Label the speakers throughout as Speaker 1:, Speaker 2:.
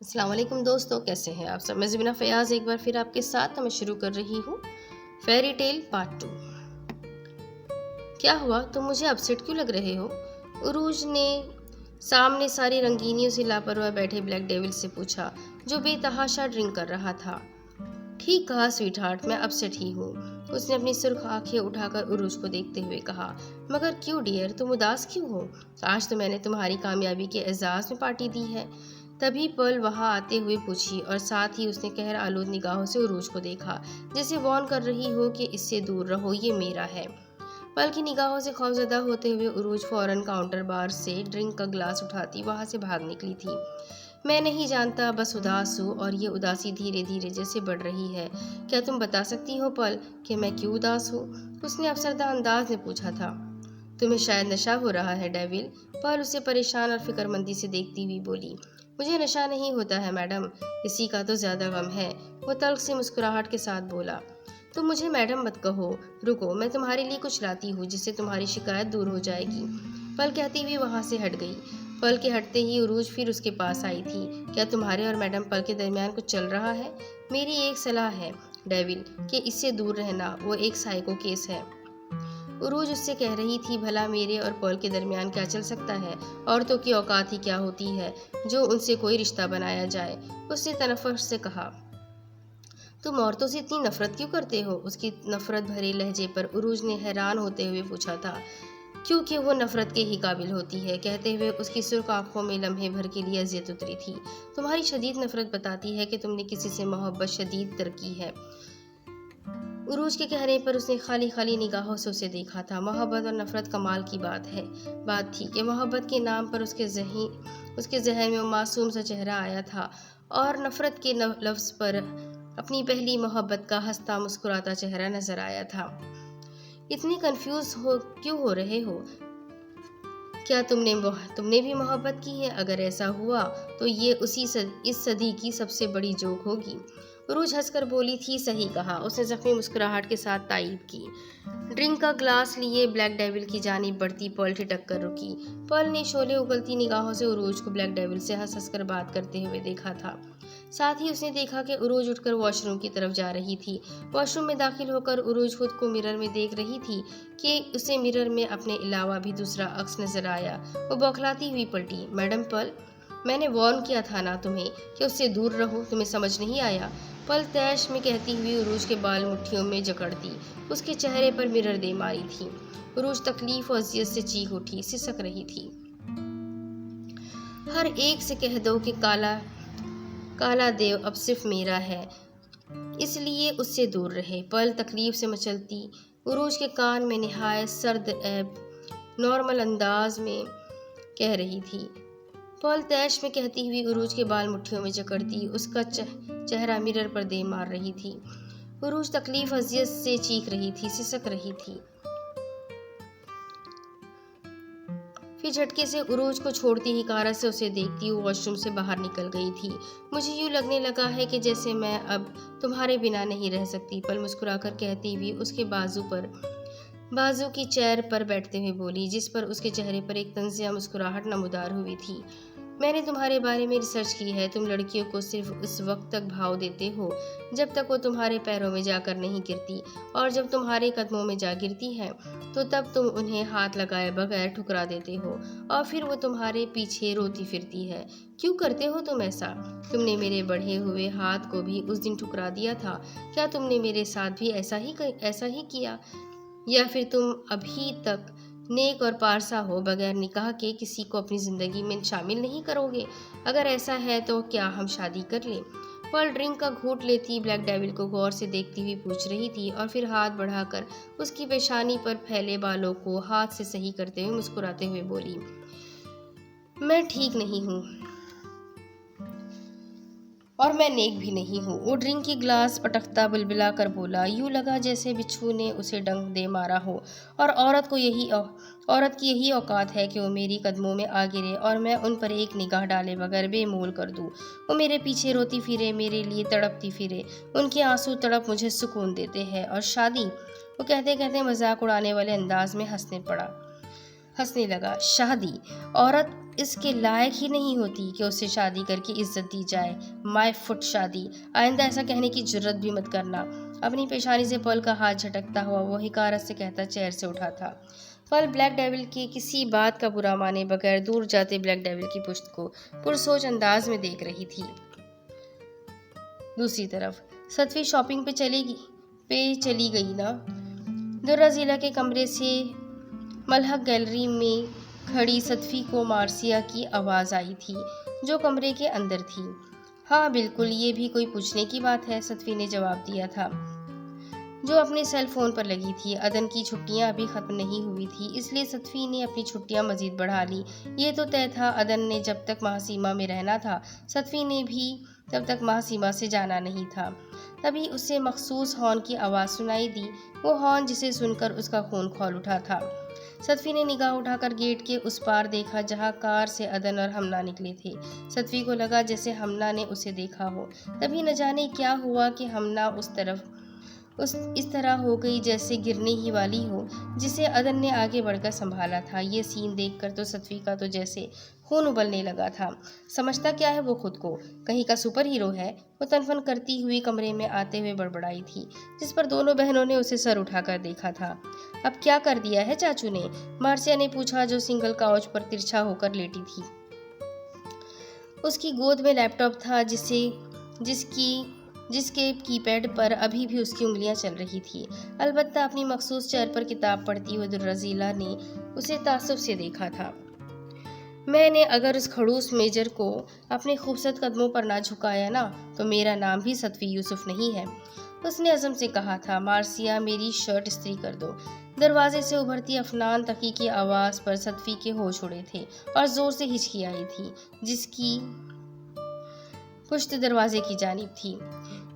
Speaker 1: السلام علیکم دوستو، کیسے ہیں آپ سب؟ میں زبینہ فیاض ایک بار پھر آپ کے ساتھ میں شروع کر رہی ہوں فیری ٹیل پارٹ 2۔ کیا ہوا؟ تم مجھے اپسیٹ کیوں لگ رہے ہو؟ عروج نے سامنے ساری رنگینیوں سے لاپرواہ بیٹھے بلیک ڈیول سے پوچھا، جو بے تحاشا ڈرنک کر رہا تھا۔ ٹھیک کہا سویٹ ہارٹ، میں اپسیٹ ہی ہوں، اس نے اپنی سرخ آنکھیں اٹھا کر عروج کو دیکھتے ہوئے کہا۔ مگر کیوں ڈیئر، تم اداس کیوں ہو؟ آج تو میں نے تمہاری کامیابی کے اعزاز میں پارٹی دی ہے، تبھی پرل وہاں آتے ہوئے پوچھی، اور ساتھ ہی اس نے قہر آلود نگاہوں سے عروج کو دیکھا، جیسے وارن کر رہی ہو کہ اس سے دور رہو، یہ میرا ہے۔ پرل کی نگاہوں سے خوفزدہ ہوتے ہوئے عروج فوراً کاؤنٹر بار سے ڈرنک کا گلاس اٹھاتی وہاں سے بھاگ نکلی تھی۔ میں نہیں جانتا، بس اداس ہوں، اور یہ اداسی دھیرے دھیرے جیسے بڑھ رہی ہے۔ کیا تم بتا سکتی ہو پرل کہ میں کیوں اداس ہوں؟ اس نے افسردہ انداز میں پوچھا تھا۔ تمہیں شاید نشہ ہو رہا ہے ڈیول، پرل اسے پریشان اور فکر مندی سے دیکھتی ہوئی بولی۔ مجھے نشہ نہیں ہوتا ہے میڈم، اسی کا تو زیادہ غم ہے، وہ تلخ سی مسکراہٹ کے ساتھ بولا۔ تم مجھے میڈم مت کہو، رکو، میں تمہارے لیے کچھ لاتی ہوں جس سے تمہاری شکایت دور ہو جائے گی، پرل کہتی ہوئی وہاں سے ہٹ گئی۔ پرل کے ہٹتے ہی عروج پھر اس کے پاس آئی تھی۔ کیا تمہارے اور میڈم پرل کے درمیان کچھ چل رہا ہے؟ میری ایک صلاح ہے ڈیول، کہ اس سے دور رہنا، وہ ایک سائیکو کیس ہے۔ عروج اس سے کہہ رہی تھی، بھلا میرے اور پرل کے درمیان کیا چل سکتا ہے؟ عورتوں کی اوقات ہی کیا ہوتی ہے جو ان سے کوئی رشتہ بنایا جائے؟ اس نے تنفر سے کہا۔ تم عورتوں سے اتنی نفرت کیوں کرتے ہو؟ اس کی نفرت بھرے لہجے پر عروج نے حیران ہوتے ہوئے پوچھا تھا۔ کیونکہ وہ نفرت کے ہی قابل ہوتی ہے، کہتے ہوئے اس کی سرخ آنکھوں میں لمحے بھر کے لیے اذیت اتری تھی۔ تمہاری شدید نفرت بتاتی ہے کہ تم نے کسی سے محبت شدید تر کی ہے۔ عروج کے کہنے پر اس نے خالی خالی نگاہوں سے اسے دیکھا تھا۔ محبت اور نفرت کمال کی بات تھی کہ محبت کے نام پر اس کے ذہن میں وہ معصوم سا چہرہ آیا تھا، اور نفرت کے لفظ پر اپنی پہلی محبت کا ہنستا مسکراتا چہرہ نظر آیا تھا۔ اتنی کنفیوز کیوں ہو رہے ہو؟ کیا تم نے بھی محبت کی ہے؟ اگر ایسا ہوا تو یہ اس صدی کی سب سے بڑی جوک ہوگی۔ عروج ہنس کر بولی تھی، صحیح کہا، اس نے زخمی مسکراہٹ کے ساتھ تائید کی۔ ڈرنک کا گلاس لیے بلیک ڈیول کی جانب بڑھتی پرل ٹھٹک کر رکی۔ پرل نے شعلے اگلتی نگاہوں سے عروج کو بلیک ڈیول سے ہنس ہنس کر بات کرتے ہوئے دیکھا تھا۔ ساتھ ہی اس نے دیکھا کہ عروج اٹھ کر واش روم کی طرف جا رہی تھی۔ واش روم میں داخل ہو کر عروج خود کو مرر میں دیکھ رہی تھی کہ اسے مرر میں اپنے علاوہ بھی دوسرا عکس نظر آیا۔ وہ بوکھلاتی ہوئی پلٹی۔ میڈم پرل، میں نے وارن کیا تھا نا تمہیں کہ اس سے دور رہو، تمہیں سمجھ نہیں آیا؟ پرل طیش میں کہتی ہوئی عروج کے بال مٹھیوں میں جکڑتی اس کے چہرے پر مرر دے ماری تھی۔ عروج تکلیف و اذیت سے چیخ اٹھی، سسک رہی تھی۔ ہر ایک سے کہہ دو کہ کالا دیو اب صرف میرا ہے، اس لیے اس سے دور رہے، پرل تکلیف سے مچلتی عروج کے کان میں نہایت سرد ایب نارمل انداز میں کہہ رہی تھی۔ پرل طیش میں کہتی ہوئی عروج کے بال مٹھیوں میں جکڑتی اس کا چہرہ مرر پر دے مار رہی تھی۔ عروج تکلیف اذیت سے چیخ رہی تھی، سسک رہی تھی۔ پھر جھٹکے سے عروج کو چھوڑتی ہی کارا سے اسے دیکھتی وہ واش روم سے باہر نکل گئی تھی۔ مجھے یوں لگنے لگا ہے کہ جیسے میں اب تمہارے بنا نہیں رہ سکتی، پرل مسکرا کر کہتی ہوئی اس کے بازو کی چیئر پر بیٹھتے ہوئے بولی، جس پر اس کے چہرے پر ایک طنزیہ مسکراہٹ نمودار ہوئی تھی۔ میں نے تمہارے بارے میں ریسرچ کی ہے، تم لڑکیوں کو صرف اس وقت تک بھاؤ دیتے ہو جب تک وہ تمہارے پیروں میں جا کر نہیں گرتی، اور جب تمہارے قدموں میں جا گرتی ہے تو تب تم انہیں ہاتھ لگائے بغیر ٹھکرا دیتے ہو، اور پھر وہ تمہارے پیچھے روتی پھرتی ہے۔ کیوں کرتے ہو تم ایسا؟ تم نے میرے بڑھے ہوئے ہاتھ کو بھی اس دن ٹھکرا دیا تھا، کیا تم نے میرے ساتھ بھی ایسا ہی کیا؟ یا پھر تم ابھی تک نیک اور پارسا ہو، بغیر نکاح کے کسی کو اپنی زندگی میں شامل نہیں کرو گے؟ اگر ایسا ہے تو کیا ہم شادی کر لیں؟ پرل ڈرنک کا گھونٹ لیتی بلیک ڈیول کو غور سے دیکھتی ہوئی پوچھ رہی تھی، اور پھر ہاتھ بڑھا کر اس کی پیشانی پر پھیلے بالوں کو ہاتھ سے صحیح کرتے ہوئے مسکراتے ہوئے بولی، میں ٹھیک نہیں ہوں اور میں نیک بھی نہیں ہوں۔ وہ ڈرنک کی گلاس پٹکتا بلبلا کر بولا، یوں لگا جیسے بچھو نے اسے ڈنک دے مارا ہو، اور عورت کی یہی اوقات ہے کہ وہ میری قدموں میں آ گرے اور میں ان پر ایک نگاہ ڈالے بغیر بے مول کر دوں۔ وہ میرے پیچھے روتی پھرے، میرے لیے تڑپتی پھرے، ان کے آنسو تڑپ مجھے سکون دیتے ہیں۔ اور شادی؟ وہ کہتے کہتے مذاق اڑانے والے انداز میں ہنسنے لگا۔ شادی؟ عورت اس کے لائق ہی نہیں ہوتی کہ اسے شادی کر کے عزت دی جائے۔ مائی فٹ شادی، آئندہ ایسا کہنے کی جرت بھی مت کرنا۔ اپنی پیشانی سے پل کا ہاتھ جھٹکتا ہوا وہ حقارت سے کہتا چیئر سے اٹھا تھا۔ پل بلیک ڈیول کے کسی بات کا برا مانے بغیر دور جاتے بلیک ڈیول کی پشت کو پرسوچ انداز میں دیکھ رہی تھی۔ دوسری طرف ستوی شاپنگ پہ چلی گئی نا؟ درہ ضلع کے کمرے سے ملحق گیلری میں کھڑی ستوی کو مارسیا کی آواز آئی تھی جو کمرے کے اندر تھی۔ ہاں بالکل، یہ بھی کوئی پوچھنے کی بات ہے، ستوی نے جواب دیا تھا جو اپنے سیل فون پر لگی تھی۔ عدن کی چھٹیاں ابھی ختم نہیں ہوئی تھی، اس لیے ستوی نے اپنی چھٹیاں مزید بڑھا لی۔ یہ تو طے تھا عدن نے جب تک مہاسیما میں رہنا تھا، ستوی نے بھی تب تک مہاسیما سے جانا نہیں تھا۔ تبھی اسے مخصوص ہارن کی آواز سنائی دی، وہ ہارن جسے سن کر اس کا خون کھول اٹھا تھا۔ ستوی نے نگاہ اٹھا کر گیٹ کے اس پار دیکھا جہاں کار سے عدن اور ہمنا نکلے تھے۔ ستوی کو لگا جیسے ہمنا نے اسے دیکھا ہو۔ تبھی نہ جانے کیا ہوا کہ ہمنا اس طرح ہو گئی جیسے گرنے ہی والی ہو، جسے عدن نے آگے بڑھ کر سنبھالا تھا۔ یہ سین دیکھ کر تو ستوی کا تو جیسے خون ابلنے لگا تھا۔ سمجھتا کیا ہے وہ خود کو، کہیں کا سپر ہیرو ہے؟ وہ تنفن کرتی ہوئی کمرے میں آتے ہوئے بڑبڑائی تھی، جس پر دونوں بہنوں نے اسے سر اٹھا کر دیکھا تھا۔ اب کیا کر دیا ہے چاچو نے؟ مارسیا نے پوچھا جو سنگل کاؤچ پر ترچھا ہو کر لیٹی تھی۔ اس کی گود میں لیپ ٹاپ تھا جس کے کی پیڈ پر ابھی بھی اس کی انگلیاں چل رہی تھی۔ البتہ اپنی مخصوص چیئر پر کتاب پڑھتی ہوئے درہ ضلع نے اسے تعصب سے دیکھا تھا۔ میں نے اگر اس کھڑوس میجر کو اپنے خوبصورت قدموں پر نہ جھکایا نا تو میرا نام بھی ستوی یوسف نہیں ہے، اس نے عزم سے کہا تھا۔ مارسیا میری شرٹ استری کر دو۔ دروازے سے ابھرتی افنان تقی کی آواز پر ستوی کے ہوش اڑے تھے اور زور سے ہچکی آئی تھی، جس کی پشت دروازے کی جانب تھی۔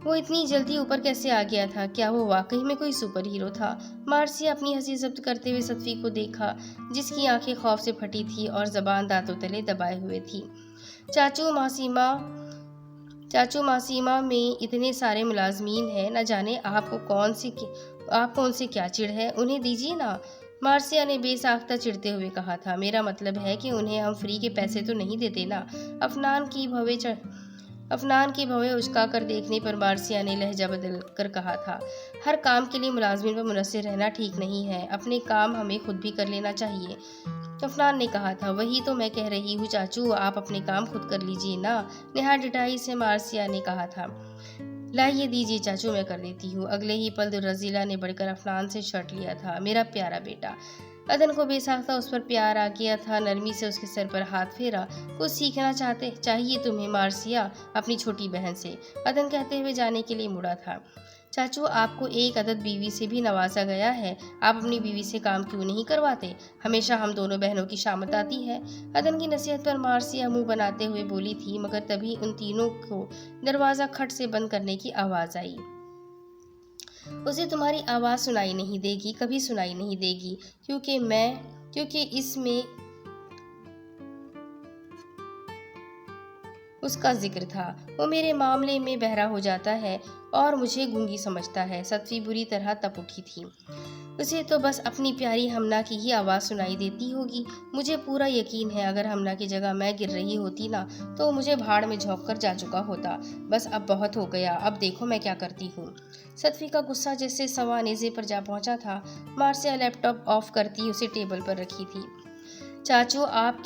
Speaker 1: وہ اتنی جلدی اوپر کیسے آ گیا تھا؟ کیا وہ واقعی میں کوئی سپر ہیرو تھا؟ مارسیا اپنی ہنسی ضبط کرتے ہوئے ستوی کو دیکھا جس کی آنکھیں خوف سے پھٹی تھی اور زبان دانتوں تلے دبائے ہوئے تھی۔ چاچو مہاسیما میں اتنے سارے ملازمین ہیں، نہ جانے آپ کو ان سے کیا چڑ ہے؟ انہیں دیجیے نا، مارسیا نے بے ساختہ چڑھتے ہوئے کہا تھا۔ میرا مطلب ہے کہ انہیں ہم فری کے پیسے تو نہیں دیتے نا؟ افنان کی بھویں اچکا کر دیکھنے پر مارسیا نے لہجہ بدل کر کہا تھا۔ ہر کام کے لیے ملازمین پر منحصر رہنا ٹھیک نہیں ہے، اپنے کام ہمیں خود بھی کر لینا چاہیے۔ افنان نے کہا تھا۔ وہی تو میں کہہ رہی ہوں چاچو، آپ اپنے کام خود کر لیجیے نا، نہایت ڈٹائی سے مارسیا نے کہا تھا۔ لائیے دیجیے چاچو، میں کر دیتی ہوں۔ اگلے ہی پل درہ ضلع نے بڑھ کر افنان سے شرٹ لیا تھا۔ میرا پیارا بیٹا۔ عدن کو بے ساختہ اس پر پیار آ گیا تھا، نرمی سے اس کے سر پر ہاتھ پھیرا۔ کچھ سیکھنا چاہیے تمہیں مارسیا، اپنی چھوٹی بہن سے، عدن کہتے ہوئے جانے کے لیے مڑا تھا۔ چاچو، آپ کو ایک عدد بیوی سے بھی نوازا گیا ہے، آپ اپنی بیوی سے کام کیوں نہیں کرواتے؟ ہمیشہ ہم دونوں بہنوں کی شامت آتی ہے۔ عدن کی نصیحت پر مارسیا منہ بناتے ہوئے بولی تھی، مگر تبھی ان تینوں کو دروازہ کھٹ سے بند کرنے کی آواز آئی۔ اسے تمہاری آواز سنائی نہیں دے گی، کبھی سنائی نہیں دے گی، کیونکہ اس میں اس کا ذکر تھا۔ وہ میرے معاملے میں بہرا ہو جاتا ہے اور مجھے گونگی سمجھتا ہے۔ ستوی بری طرح تپ اٹھی تھی۔ اسے تو بس اپنی پیاری ہمنا کی ہی آواز سنائی دیتی ہوگی۔ مجھے پورا یقین ہے اگر ہمنا کی جگہ میں گر رہی ہوتی نا تو مجھے بھاڑ میں جھونک کر جا چکا ہوتا۔ بس اب بہت ہو گیا، اب دیکھو میں کیا کرتی ہوں۔ ستوی کا غصہ جیسے سوا نیزے پر جا پہنچا تھا۔ مارسیا لیپ ٹاپ آف کرتی اسے ٹیبل پر رکھی تھی۔ چاچو آپ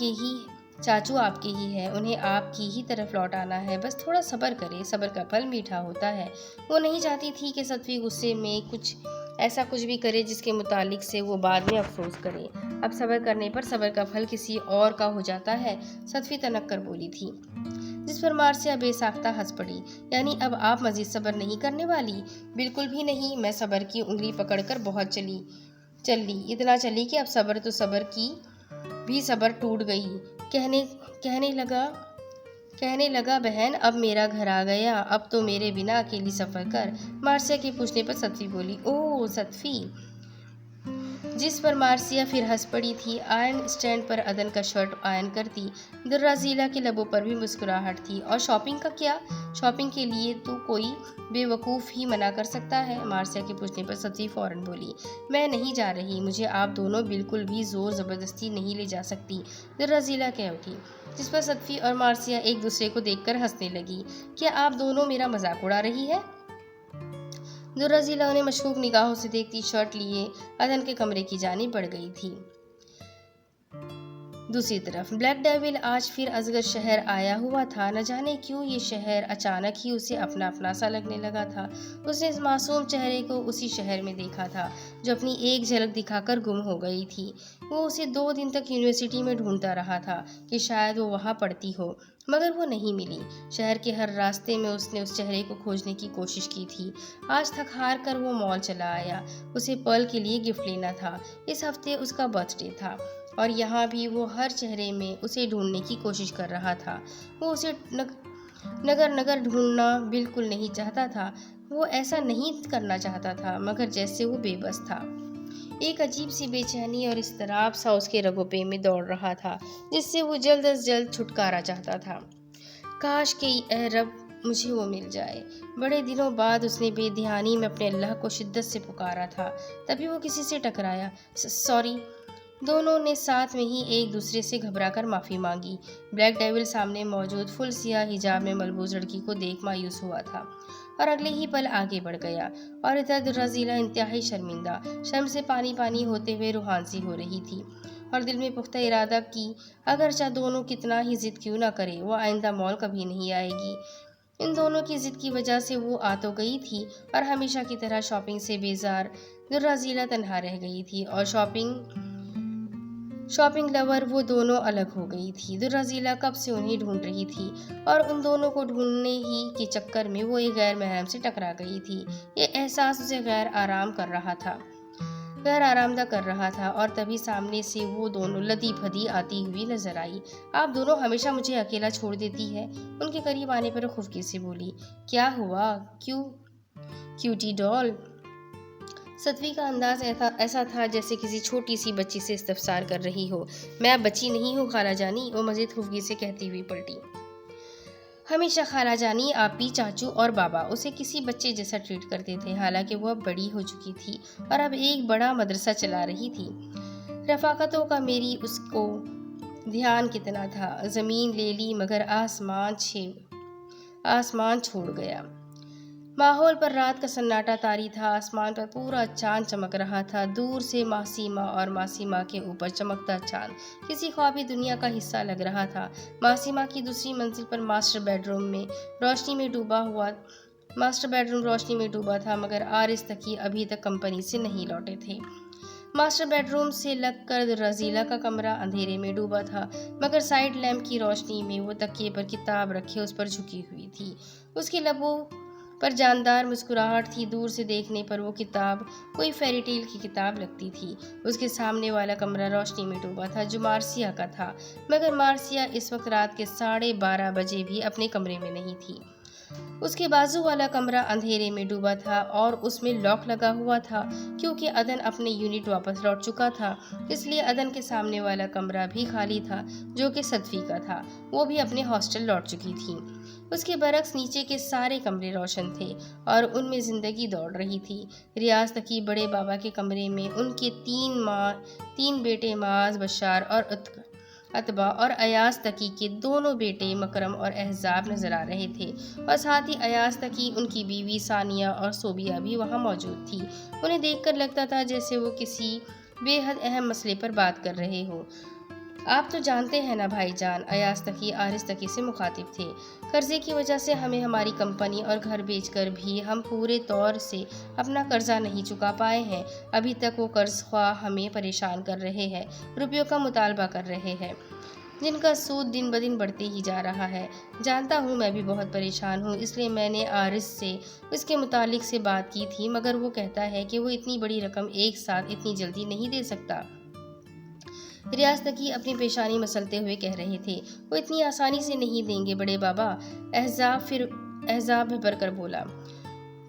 Speaker 1: کے ہی ہے، انہیں آپ کی ہی طرف لوٹانا ہے، بس تھوڑا صبر کرے، صبر کا پھل میٹھا ہوتا ہے۔ وہ نہیں چاہتی تھی کہ ستوی غصے میں ایسا کچھ بھی کرے جس کے متعلق سے وہ بعد میں افسوس کرے۔ اب صبر کرنے پر صبر کا پھل کسی اور کا ہو جاتا ہے، ستوی تنک کر بولی تھی، جس پر مارسیا بے ساختہ ہنس پڑی۔ یعنی اب آپ مزید صبر نہیں کرنے والی؟ بالکل بھی نہیں، میں صبر کی انگلی پکڑ کر بہت چل لی، اتنا چلی کہ اب صبر کی بھی صبر ٹوٹ گئی۔ کہنے لگا بہن اب میرا گھر آ گیا، اب تو میرے بنا اکیلی سفر کر۔ مارسیا کے پوچھنے پر ستوی بولی، اوہ ستوی، جس پر مارسیا پھر ہنس پڑی تھی۔ آئرن اسٹینڈ پر عدن کا شرٹ آئرن کرتی درازیلا کے لبوں پر بھی مسکراہٹ تھی۔ اور شاپنگ کا کیا؟ شاپنگ کے لیے تو کوئی بے وقوف ہی منع کر سکتا ہے۔ مارسیا کے پوچھنے پر صدفی فوراً بولی، میں نہیں جا رہی، مجھے آپ دونوں بالکل بھی زور زبردستی نہیں لے جا سکتی، درازیلا کہہ اٹھی۔ جس پر صدفی اور مارسیا ایک دوسرے کو دیکھ کر ہنسنے لگی۔ کیا آپ دونوں میرا مذاق اڑا رہی ہے؟ درازیلا انہیں مشکوک نگاہوں سے دیکھتی شرٹ لیے عدن کے کمرے کی جانب بڑھ گئی تھی۔ دوسری طرف بلیک ڈیول آج پھر ازغر شہر آیا ہوا تھا۔ نہ جانے کیوں یہ شہر اچانک ہی اسے اپنا اپنا سا لگنے لگا تھا۔ اس نے اس معصوم چہرے کو اسی شہر میں دیکھا تھا جو اپنی ایک جھلک دکھا کر گم ہو گئی تھی۔ وہ اسے 2 دن تک یونیورسٹی میں ڈھونڈتا رہا تھا کہ شاید وہ وہاں پڑھتی ہو، مگر وہ نہیں ملی۔ شہر کے ہر راستے میں اس نے اس چہرے کو کھوجنے کی کوشش کی تھی۔ آج تھک ہار کر وہ مال چلا آیا۔ اسے پرل کے لیے گفٹ لینا تھا۔ اس ہفتے اس کا برتھ ڈے تھا اور یہاں بھی وہ ہر چہرے میں اسے ڈھونڈنے کی کوشش کر رہا تھا۔ وہ اسے نگر ڈھونڈنا بالکل نہیں چاہتا تھا۔ وہ ایسا نہیں کرنا چاہتا تھا، مگر جیسے وہ بے بس تھا۔ ایک عجیب سی بے چینی اور اضطراب سا اس کے رگوں پے میں دوڑ رہا تھا جس سے وہ جلد از جلد چھٹکارا چاہتا تھا۔ کاش کہ اے رب مجھے وہ مل جائے۔ بڑے دنوں بعد اس نے بے دھیانی میں اپنے اللہ کو شدت سے پکارا تھا، تبھی وہ کسی سے ٹکرایا۔ سوری۔ دونوں نے ساتھ میں ہی ایک دوسرے سے گھبرا کر معافی مانگی۔ بلیک ڈیول سامنے موجود فل سیاہ حجاب میں ملبوس لڑکی کو دیکھ مایوس ہوا تھا اور اگلے ہی پل آگے بڑھ گیا۔ اور ادھر درازیلا انتہائی شرمندہ، شرم سے پانی پانی ہوتے ہوئے روحان سی ہو رہی تھی اور دل میں پختہ ارادہ کی اگرچہ دونوں کتنا ہی ضد کیوں نہ کرے، وہ آئندہ مال کبھی نہیں آئے گی۔ ان دونوں کی ضد کی وجہ سے وہ آ تو گئی تھی اور ہمیشہ کی طرح شاپنگ سے بیزار درازیلا تنہا رہ گئی تھی اور شاپنگ لور وہ دونوں الگ ہو گئی تھی۔ درازیلا کب سے انہیں ڈھونڈ رہی تھی اور ان دونوں کو ڈھونڈنے ہی کے چکر میں وہ ایک غیر محرم سے ٹکرا گئی تھی۔ یہ احساس اسے غیر آرامدہ کر رہا تھا اور تبھی سامنے سے وہ دونوں لدی پھدی آتی ہوئی نظر آئی۔ آپ دونوں ہمیشہ مجھے اکیلا چھوڑ دیتی ہے، ان کے قریب آنے پر خفگی سے بولی۔ کیا ہوا؟ کیوٹی ڈال؟ صدفی کا انداز ایسا تھا جیسے کسی چھوٹی سی بچی سے استفسار کر رہی ہو۔ میں اب بچی نہیں ہوں خالہ جانی، وہ مزید خفگی سے کہتی ہوئی پلٹی۔ ہمیشہ خالہ جانی، آپی، چاچو اور بابا اسے کسی بچے جیسا ٹریٹ کرتے تھے، حالانکہ وہ اب بڑی ہو چکی تھی اور اب ایک بڑا مدرسہ چلا رہی تھی۔ رفاقتوں کا میری اس کو دھیان کتنا تھا، زمین لے لی مگر آسمان چھوڑ گیا۔ ماحول پر رات کا سناٹا طاری تھا، آسمان پر پورا چاند چمک رہا تھا، دور سے ماسیما اور ماسیما کے اوپر چمکتا چاند کسی خوابی دنیا کا حصہ لگ رہا تھا۔ ماسیما کی دوسری منزل پر ماسٹر بیڈ روم روشنی میں ڈوبا تھا، مگر آرز تقی ابھی تک کمپنی سے نہیں لوٹے تھے۔ ماسٹر بیڈ روم سے لگ کر درازیلا کا کمرہ اندھیرے میں ڈوبا تھا، مگر سائیڈ لیمپ کی روشنی میں وہ تکیے پر کتاب رکھے اس پر جھکی ہوئی تھی۔ اس کے لبوں پر جاندار مسکراہٹ تھی، دور سے دیکھنے پر وہ کتاب کوئی فیری ٹیل کی کتاب لگتی تھی۔ اس کے سامنے والا کمرہ روشنی میں ڈوبا تھا جو مارسیا کا تھا، مگر مارسیا اس وقت رات کے 12:30 بجے بھی اپنے کمرے میں نہیں تھی۔ اس کے بازو والا کمرہ اندھیرے میں ڈوبا تھا اور اس میں لاک لگا ہوا تھا، کیونکہ عدن اپنے یونٹ واپس لوٹ چکا تھا، اس لیے عدن کے سامنے والا کمرہ بھی خالی تھا جو کہ صدفی کا تھا، وہ بھی اپنے ہاسٹل لوٹ چکی تھی۔ اس کے برعکس نیچے کے سارے کمرے روشن تھے اور ان میں زندگی دوڑ رہی تھی۔ ریاض تقی بڑے بابا کے کمرے میں ان کے 3 بیٹے معاذ، بشار اور اتبا اور ایاز تقی کے دونوں بیٹے مکرم اور احزاب نظر آ رہے تھے، اور ساتھ ہی ایاز تقی، ان کی بیوی ثانیہ اور صوبیہ بھی وہاں موجود تھی۔ انہیں دیکھ کر لگتا تھا جیسے وہ کسی بے حد اہم مسئلے پر بات کر رہے ہوں۔ آپ تو جانتے ہیں نا بھائی جان، ایاز تقی آرز تقی سے مخاطب تھے، قرضے کی وجہ سے ہمیں ہماری کمپنی اور گھر بیچ کر بھی ہم پورے طور سے اپنا قرضہ نہیں چکا پائے ہیں۔ ابھی تک وہ قرض خواہ ہمیں پریشان کر رہے ہیں، روپیوں کا مطالبہ کر رہے ہیں جن کا سود دن بدن بڑھتے ہی جا رہا ہے۔ جانتا ہوں میں بھی بہت پریشان ہوں، اس لیے میں نے آرز سے اس کے متعلق سے بات کی تھی، مگر وہ کہتا ہے کہ وہ اتنی بڑی رقم ایک ساتھ اتنی جلدی نہیں دے سکتا۔ ریاض تقی اپنی پیشانی مسلتے ہوئے کہہ رہے تھے۔ وہ اتنی آسانی سے نہیں دیں گے بڑے بابا، احزاب بھر کر بولا۔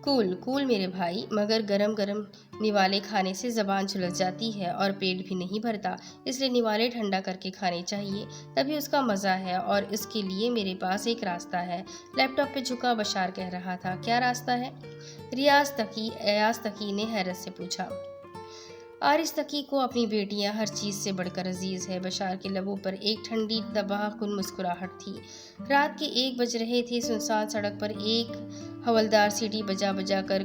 Speaker 1: کول کول میرے بھائی، مگر گرم گرم نوالے کھانے سے زبان جھلس جاتی ہے اور پیٹ بھی نہیں بھرتا، اس لیے نوالے ٹھنڈا کر کے کھانے چاہیے، تبھی اس کا مزہ ہے، اور اس کے لیے میرے پاس ایک راستہ ہے۔ لیپ ٹاپ پہ جھکا بشار کہہ رہا تھا۔ کیا راستہ ہے؟ ایاز تقی نے حیرت سے پوچھا۔ آرز تقی کو اپنی بیٹیاں ہر چیز سے بڑھ کر عزیز ہے۔ بشار کے لبوں پر ایک ٹھنڈی تباہ کن مسکراہٹ تھی۔ رات کے 1 بج رہے تھے۔ سنسان سڑک پر ایک حوالدار سیٹی بجا بجا کر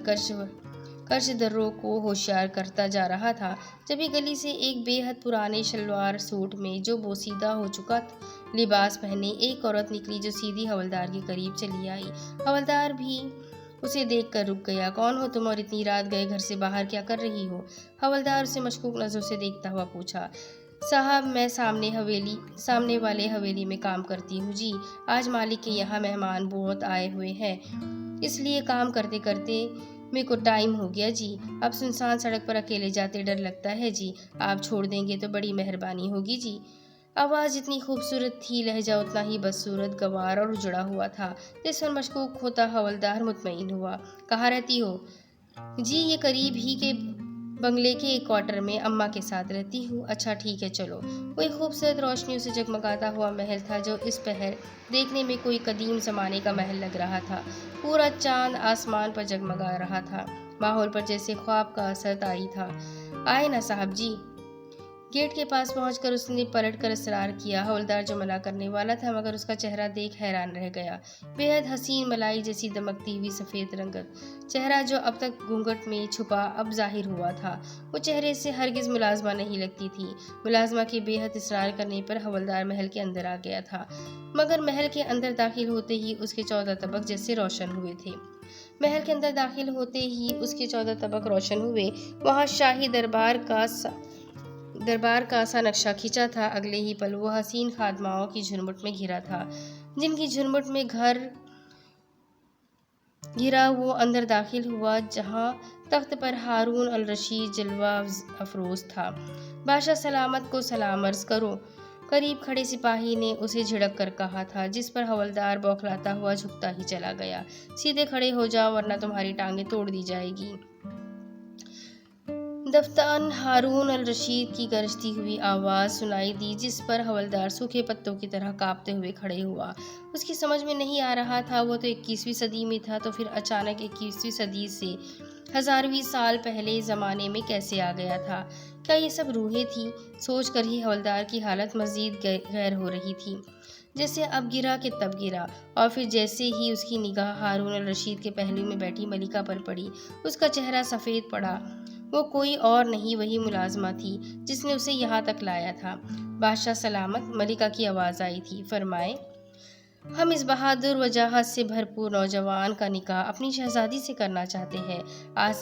Speaker 1: کرچ دروں کو ہوشیار کرتا جا رہا تھا۔ جبھی گلی سے ایک بے حد پرانے شلوار سوٹ میں جو بوسیدہ ہو چکا لباس پہنے ایک عورت نکلی جو سیدھی حوالدار کے قریب چلی آئی۔ حوالدار بھی اسے دیکھ کر رک گیا۔ کون ہو تم اور اتنی رات گئے گھر سے باہر کیا کر رہی ہو؟ حوالدار اسے مشکوک نظروں سے دیکھتا ہوا پوچھا۔ صاحب میں سامنے والے حویلی میں کام کرتی ہوں جی، آج مالک کے یہاں مہمان بہت آئے ہوئے ہیں، اس لیے کام کرتے کرتے میرے کو ٹائم ہو گیا جی۔ اب سنسان سڑک پر اکیلے جاتے ڈر لگتا ہے جی، آپ چھوڑ دیں گے تو بڑی مہربانی ہوگی جی۔ آواز جتنی خوبصورت تھی، لہجہ اتنا ہی بدصورت، گوار اور اجڑا ہوا تھا، جس پر مشکوک ہوتا حوالدار مطمئن ہوا۔ کہاں رہتی ہو؟ جی یہ قریب ہی کے بنگلے کے ایک کوارٹر میں اماں کے ساتھ رہتی ہوں۔ اچھا ٹھیک ہے چلو۔ کوئی خوبصورت روشنیوں سے جگمگاتا ہوا محل تھا جو اس پہر دیکھنے میں کوئی قدیم زمانے کا محل لگ رہا تھا۔ پورا چاند آسمان پر جگمگا رہا تھا، ماحول پر جیسے خواب کا اثر طاری تھا۔ آئے نا صاحب جی۔ گیٹ کے پاس پہنچ کر اس نے پلٹ کر اصرار کیا۔ حوالدار جو منع کرنے والا تھا مگر اس کا چہرہ دیکھ حیران رہ گیا۔ بے حد حسین ملائی جیسی دمکتی ہوئی سفید رنگت چہرہ جو اب تک گھونگھٹ میں چھپا اب ظاہر ہوا تھا۔ وہ چہرے سے ہرگز ملازمہ نہیں لگتی تھی۔ ملازمہ کے بے حد اصرار کرنے پر حوالدار محل کے اندر آ گیا تھا، مگر محل کے اندر داخل ہوتے ہی اس کے 14 طبق جیسے روشن ہوئے تھے۔ محل کے اندر داخل ہوتے ہی اس کے 14 طبق روشن ہوئے۔ وہاں شاہی دربار کا سا نقشہ کھینچا تھا۔ اگلے ہی پل وہ حسین خادماؤں کی جھرمٹ میں گھرا تھا، جن کی جھرمٹ میں گھرا وہ اندر داخل ہوا، جہاں تخت پر ہارون الرشید جلوہ افروز تھا۔ بادشاہ سلامت کو سلام عرض کرو، قریب کھڑے سپاہی نے اسے جھڑک کر کہا تھا، جس پر حوالدار بوکھلاتا ہوا جھکتا ہی چلا گیا۔ سیدھے کھڑے ہو جاؤ ورنہ تمہاری ٹانگیں توڑ دی جائے گی۔ دفتان ہارون الرشید کی گرجتی ہوئی آواز سنائی دی، جس پر حوالدار سوکھے پتوں کی طرح کانپتے ہوئے کھڑے ہوا۔ اس کی سمجھ میں نہیں آ رہا تھا، وہ تو 21ویں صدی میں تھا، تو پھر اچانک 21ویں صدی سے ہزارویں سال پہلے زمانے میں کیسے آ گیا تھا؟ کیا یہ سب روحیں تھیں؟ سوچ کر ہی حوالدار کی حالت مزید غیر ہو رہی تھی۔ جیسے اب گرا کہ تب گرا، اور پھر جیسے ہی اس کی نگاہ ہارون الرشید کے پہلو میں بیٹھی ملکہ پر پڑی، اس کا چہرہ سفید پڑا۔ وہ کوئی اور نہیں، وہی ملازمہ تھی جس نے اسے یہاں تک لایا تھا۔ بادشاہ سلامت، ملکہ کی آواز آئی تھی، فرمائیں۔ ہم اس بہادر وجاہت سے بھرپور نوجوان کا نکاح اپنی شہزادی سے کرنا چاہتے ہیں۔ آج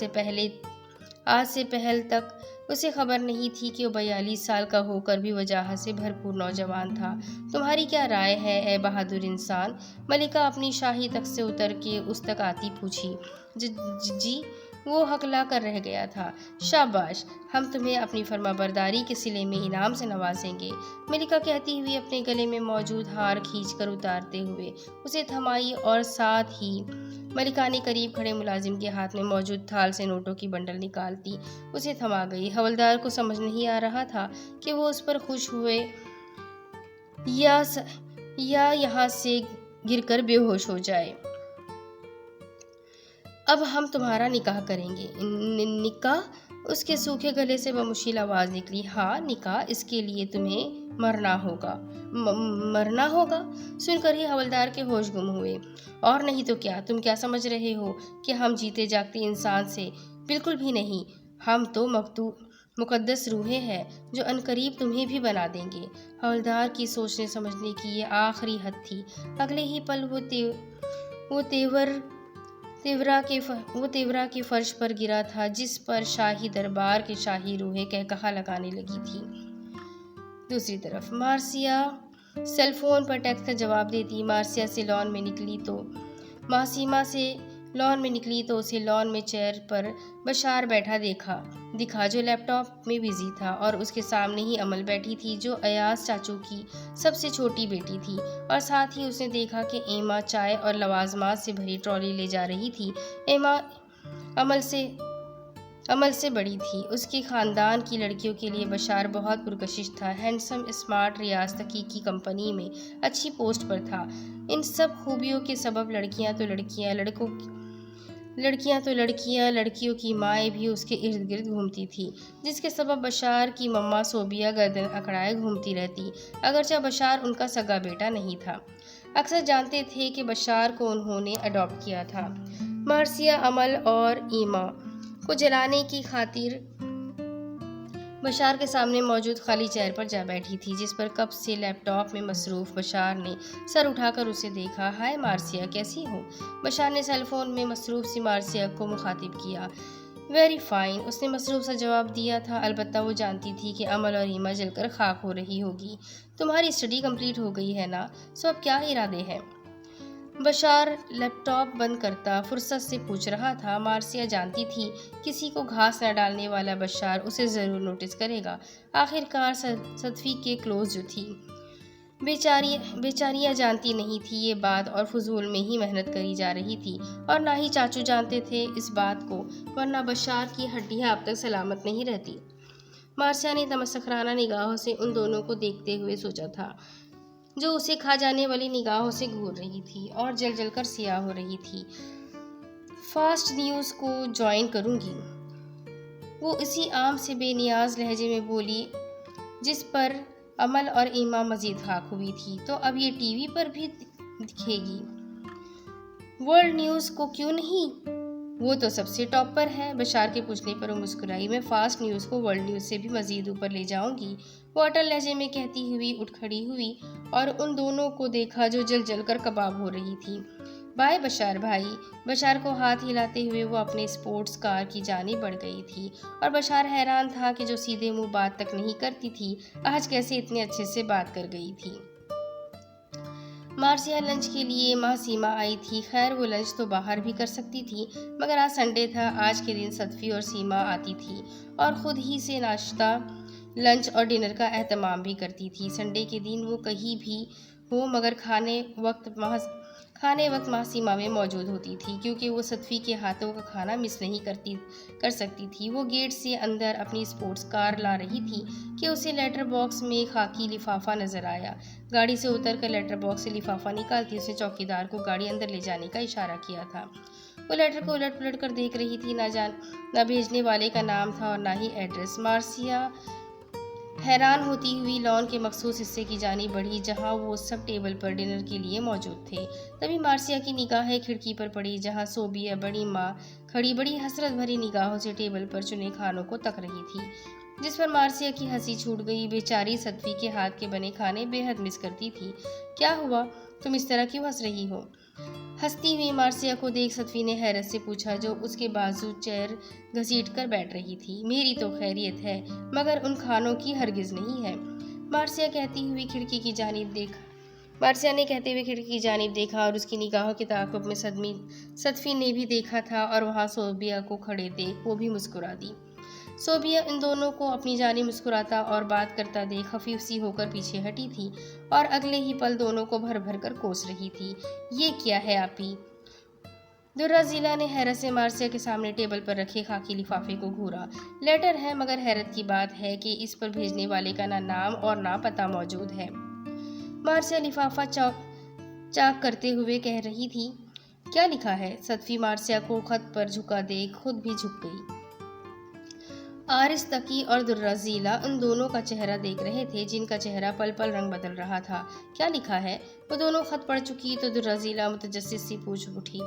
Speaker 1: سے پہل تک اسے خبر نہیں تھی کہ وہ 42 سال کا ہو کر بھی وجاہت سے بھرپور نوجوان تھا۔ تمہاری کیا رائے ہے اے بہادر انسان؟ ملکہ اپنی شاہی تخت سے اتر کے اس تک آتی پوچھی۔ جی وہ ہکلا کر رہ گیا تھا۔ شاباش، ہم تمہیں اپنی فرما برداری کے صلے میں انعام سے نوازیں گے، ملکہ کہتی ہوئی اپنے گلے میں موجود ہار کھینچ کر اتارتے ہوئے اسے تھمائی، اور ساتھ ہی ملکہ نے قریب کھڑے ملازم کے ہاتھ میں موجود تھال سے نوٹوں کی بنڈل نکالتی اسے تھما گئی۔ حوالدار کو سمجھ نہیں آ رہا تھا کہ وہ اس پر خوش ہوئے یا یہاں سے گر کر بے ہوش ہو جائے۔ اب ہم تمہارا نکاح کریں گے۔ نکاح؟ اس کے سوکھے گلے سے بمشکل آواز نکلی۔ ہاں نکاح، اس کے لیے تمہیں مرنا ہوگا۔ مرنا ہوگا؟ سن کر ہی حوالدار کے ہوش گم ہوئے۔ اور نہیں تو کیا، تم کیا سمجھ رہے ہو کہ ہم جیتے جاگتے انسان سے؟ بالکل بھی نہیں، ہم تو مقدس روحیں ہیں جو عنقریب تمہیں بھی بنا دیں گے۔ حوالدار کی سوچنے سمجھنے کی یہ آخری حد تھی۔ اگلے ہی پل وہ تیورا کے فرش پر گرا تھا، جس پر شاہی دربار کے شاہی روحیں قہقہا لگانے لگی تھیں۔ دوسری طرف مارسیا سیل فون پر ٹیکسٹ کا جواب دیتی ماسیما سے لان میں نکلی تو اسے لان میں چیئر پر بشار بیٹھا دکھا جو لیپ ٹاپ میں بزی تھا، اور اس کے سامنے ہی امل بیٹھی تھی جو ایاز چاچو کی سب سے چھوٹی بیٹی تھی، اور ساتھ ہی اس نے دیکھا کہ ایما چائے اور لوازمات سے بھری ٹرالی لے جا رہی تھی۔ ایما عمل سے بڑی تھی۔ اس کے خاندان کی لڑکیوں کے لیے بشار بہت پرکشش تھا، ہینڈسم، اسمارٹ، ریاستکی کی کمپنی میں اچھی پوسٹ پر تھا۔ ان سب خوبیوں کے سبب لڑکیاں تو لڑکیوں کی مائیں بھی اس کے ارد گرد گھومتی تھی، جس کے سبب بشار کی مما صوبیہ گردن اکڑائے گھومتی رہتی، اگرچہ بشار ان کا سگا بیٹا نہیں تھا۔ اکثر جانتے تھے کہ بشار کو انہوں نے اڈاپٹ کیا تھا۔ مارثیہ عمل اور ایما کو جلانے کی خاطر بشار کے سامنے موجود خالی چیئر پر جا بیٹھی تھی، جس پر کب سے لیپ ٹاپ میں مصروف بشار نے سر اٹھا کر اسے دیکھا۔ ہائے مارثیہ، کیسی ہو؟ بشار نے سیل فون میں مصروف سی مارثیہ کو مخاطب کیا۔ ویری فائن، اس نے مصروف سا جواب دیا تھا، البتہ وہ جانتی تھی کہ عمل اور ایما جل کر خاک ہو رہی ہوگی۔ تمہاری اسٹڈی کمپلیٹ ہو گئی ہے نا؟ سو اب کیا ارادے ہیں؟ بشار لیپ ٹاپ بند کرتا فرصت سے پوچھ رہا تھا۔ مارثیہ جانتی تھی کسی کو گھاس نہ ڈالنے والا بشار اسے ضرور نوٹس کرے گا۔ آخر کار صدفی کے کلوز جو تھی، بیچاریاں جانتی نہیں تھی یہ بات، اور فضول میں ہی محنت کری جا رہی تھی، اور نہ ہی چاچو جانتے تھے اس بات کو، ورنہ بشار کی ہڈیاں اب تک سلامت نہیں رہتی۔ مارثیہ نے تمسخرانہ نگاہوں سے ان دونوں کو دیکھتے ہوئے سوچا تھا، جو اسے کھا جانے والی نگاہوں سے گھور رہی تھی اور جل جل کر سیاہ ہو رہی تھی۔ فاسٹ نیوز کو جوائن کروں گی، وہ اسی عام سے بے نیاز لہجے میں بولی جس پر عمل اور ایما مزید خاک ہوئی تھی۔ تو اب یہ ٹی وی پر بھی دکھے گی؟ ورلڈ نیوز کو کیوں نہیں؟ وہ تو سب سے ٹاپ پر ہے۔ بشار کے پوچھنے پر وہ مسکرائی۔ میں فاسٹ نیوز کو ورلڈ نیوز سے بھی مزید اوپر لے جاؤں گی، وہ اٹل لہجے میں کہتی ہوئی اٹھ کھڑی ہوئی اور ان دونوں کو دیکھا جو جل جل کر کباب ہو رہی تھی۔ بائے بشار بھائی۔ بشار کو ہاتھ ہلاتے ہوئے وہ اپنے اسپورٹس کار کی جانب بڑھ گئی تھی، اور بشار حیران تھا کہ جو سیدھے منہ بات تک نہیں کرتی تھی، آج کیسے اتنے اچھے سے بات کر گئی تھی۔ مارثیہ لنچ کے لیے ماں سیما آئی تھی۔ خیر وہ لنچ تو باہر بھی کر سکتی تھی، مگر آج سنڈے تھا۔ آج کے دن صدفی اور سیما آتی تھی اور خود ہی سے ناشتہ، لنچ اور ڈنر کا اہتمام بھی کرتی تھی۔ سنڈے کے دن وہ کہیں بھی ہو مگر کھانے وقت ماں سیما میں موجود ہوتی تھی، کیونکہ وہ صدفی کے ہاتھوں کا کھانا مس نہیں کر سکتی تھی۔ وہ گیٹ سے اندر اپنی اسپورٹس کار لا رہی تھی کہ اسے لیٹر باکس میں خاکی لفافہ نظر آیا۔ گاڑی سے اتر کر لیٹر باکس سے لفافہ نکالتی اس نے چوکیدار کو گاڑی اندر لے جانے کا اشارہ کیا تھا۔ وہ لیٹر کو الٹ پلٹ کر دیکھ رہی تھی، نہ بھیجنے والے کا نام تھا اور نہ ہی ایڈریس۔ مارثیہ حیران ہوتی ہوئی لان کے مخصوص حصے کی جانب بڑھی جہاں وہ سب ٹیبل پر ڈنر کے لیے موجود تھے۔ تبھی مارثیہ کی نگاہیں کھڑکی پر پڑی جہاں صوبیہ بڑی ماں کھڑی بڑی حسرت بھری نگاہوں سے ٹیبل پر چنے کھانوں کو تک رہی تھی، جس پر مارثیہ کی ہنسی چھوٹ گئی۔ بیچاری صدفی کے ہاتھ کے بنے کھانے بے حد مس کرتی تھی۔ کیا ہوا؟ تم اس طرح کیوں ہنس رہی ہو؟ ہنستی ہوئی مارثیہ کو دیکھ صدفی نے حیرت سے پوچھا، جو اس کے بازو چیئر گھسیٹ کر بیٹھ رہی تھی۔ میری تو خیریت ہے، مگر ان کھانوں کی ہرگز نہیں ہے۔ مارثیہ نے کہتے ہوئے کھڑکی کی جانب دیکھا اور اس کی نگاہوں کے تعاقب میں صدفی نے بھی دیکھا تھا، اور وہاں صوبیہ کو کھڑے دیکھ وہ بھی مسکرا دی۔ صوبیہ ان دونوں کو اپنی جانب مسکراتا اور بات کرتا دیکھ خفیف سی ہو کر پیچھے ہٹی تھی، اور اگلے ہی پل دونوں کو بھر بھر کر کوس رہی تھی۔ یہ کیا ہے آپی؟ درہ ذیلا نے حیرت سے مارثیہ کے سامنے ٹیبل پر رکھے خاکی لفافے کو گھورا۔ لیٹر ہے، مگر حیرت کی بات ہے کہ اس پر بھیجنے والے کا نہ نام اور نہ پتہ موجود ہے۔ مارثیہ لفافہ چاک کرتے ہوئے کہہ رہی تھی۔ کیا لکھا ہے؟ صدفی مارثیہ کو خط پر جھکا دیکھ خود بھی جھک گئی۔ آرزتکی اور درہ ذیلا ان دونوں کا چہرہ دیکھ رہے تھے، جن کا چہرہ پل پل رنگ بدل رہا تھا۔ کیا لکھا ہے؟ وہ دونوں خط پڑھ چکی تو درہ ذیلا متجسس سی پوچھ اٹھی۔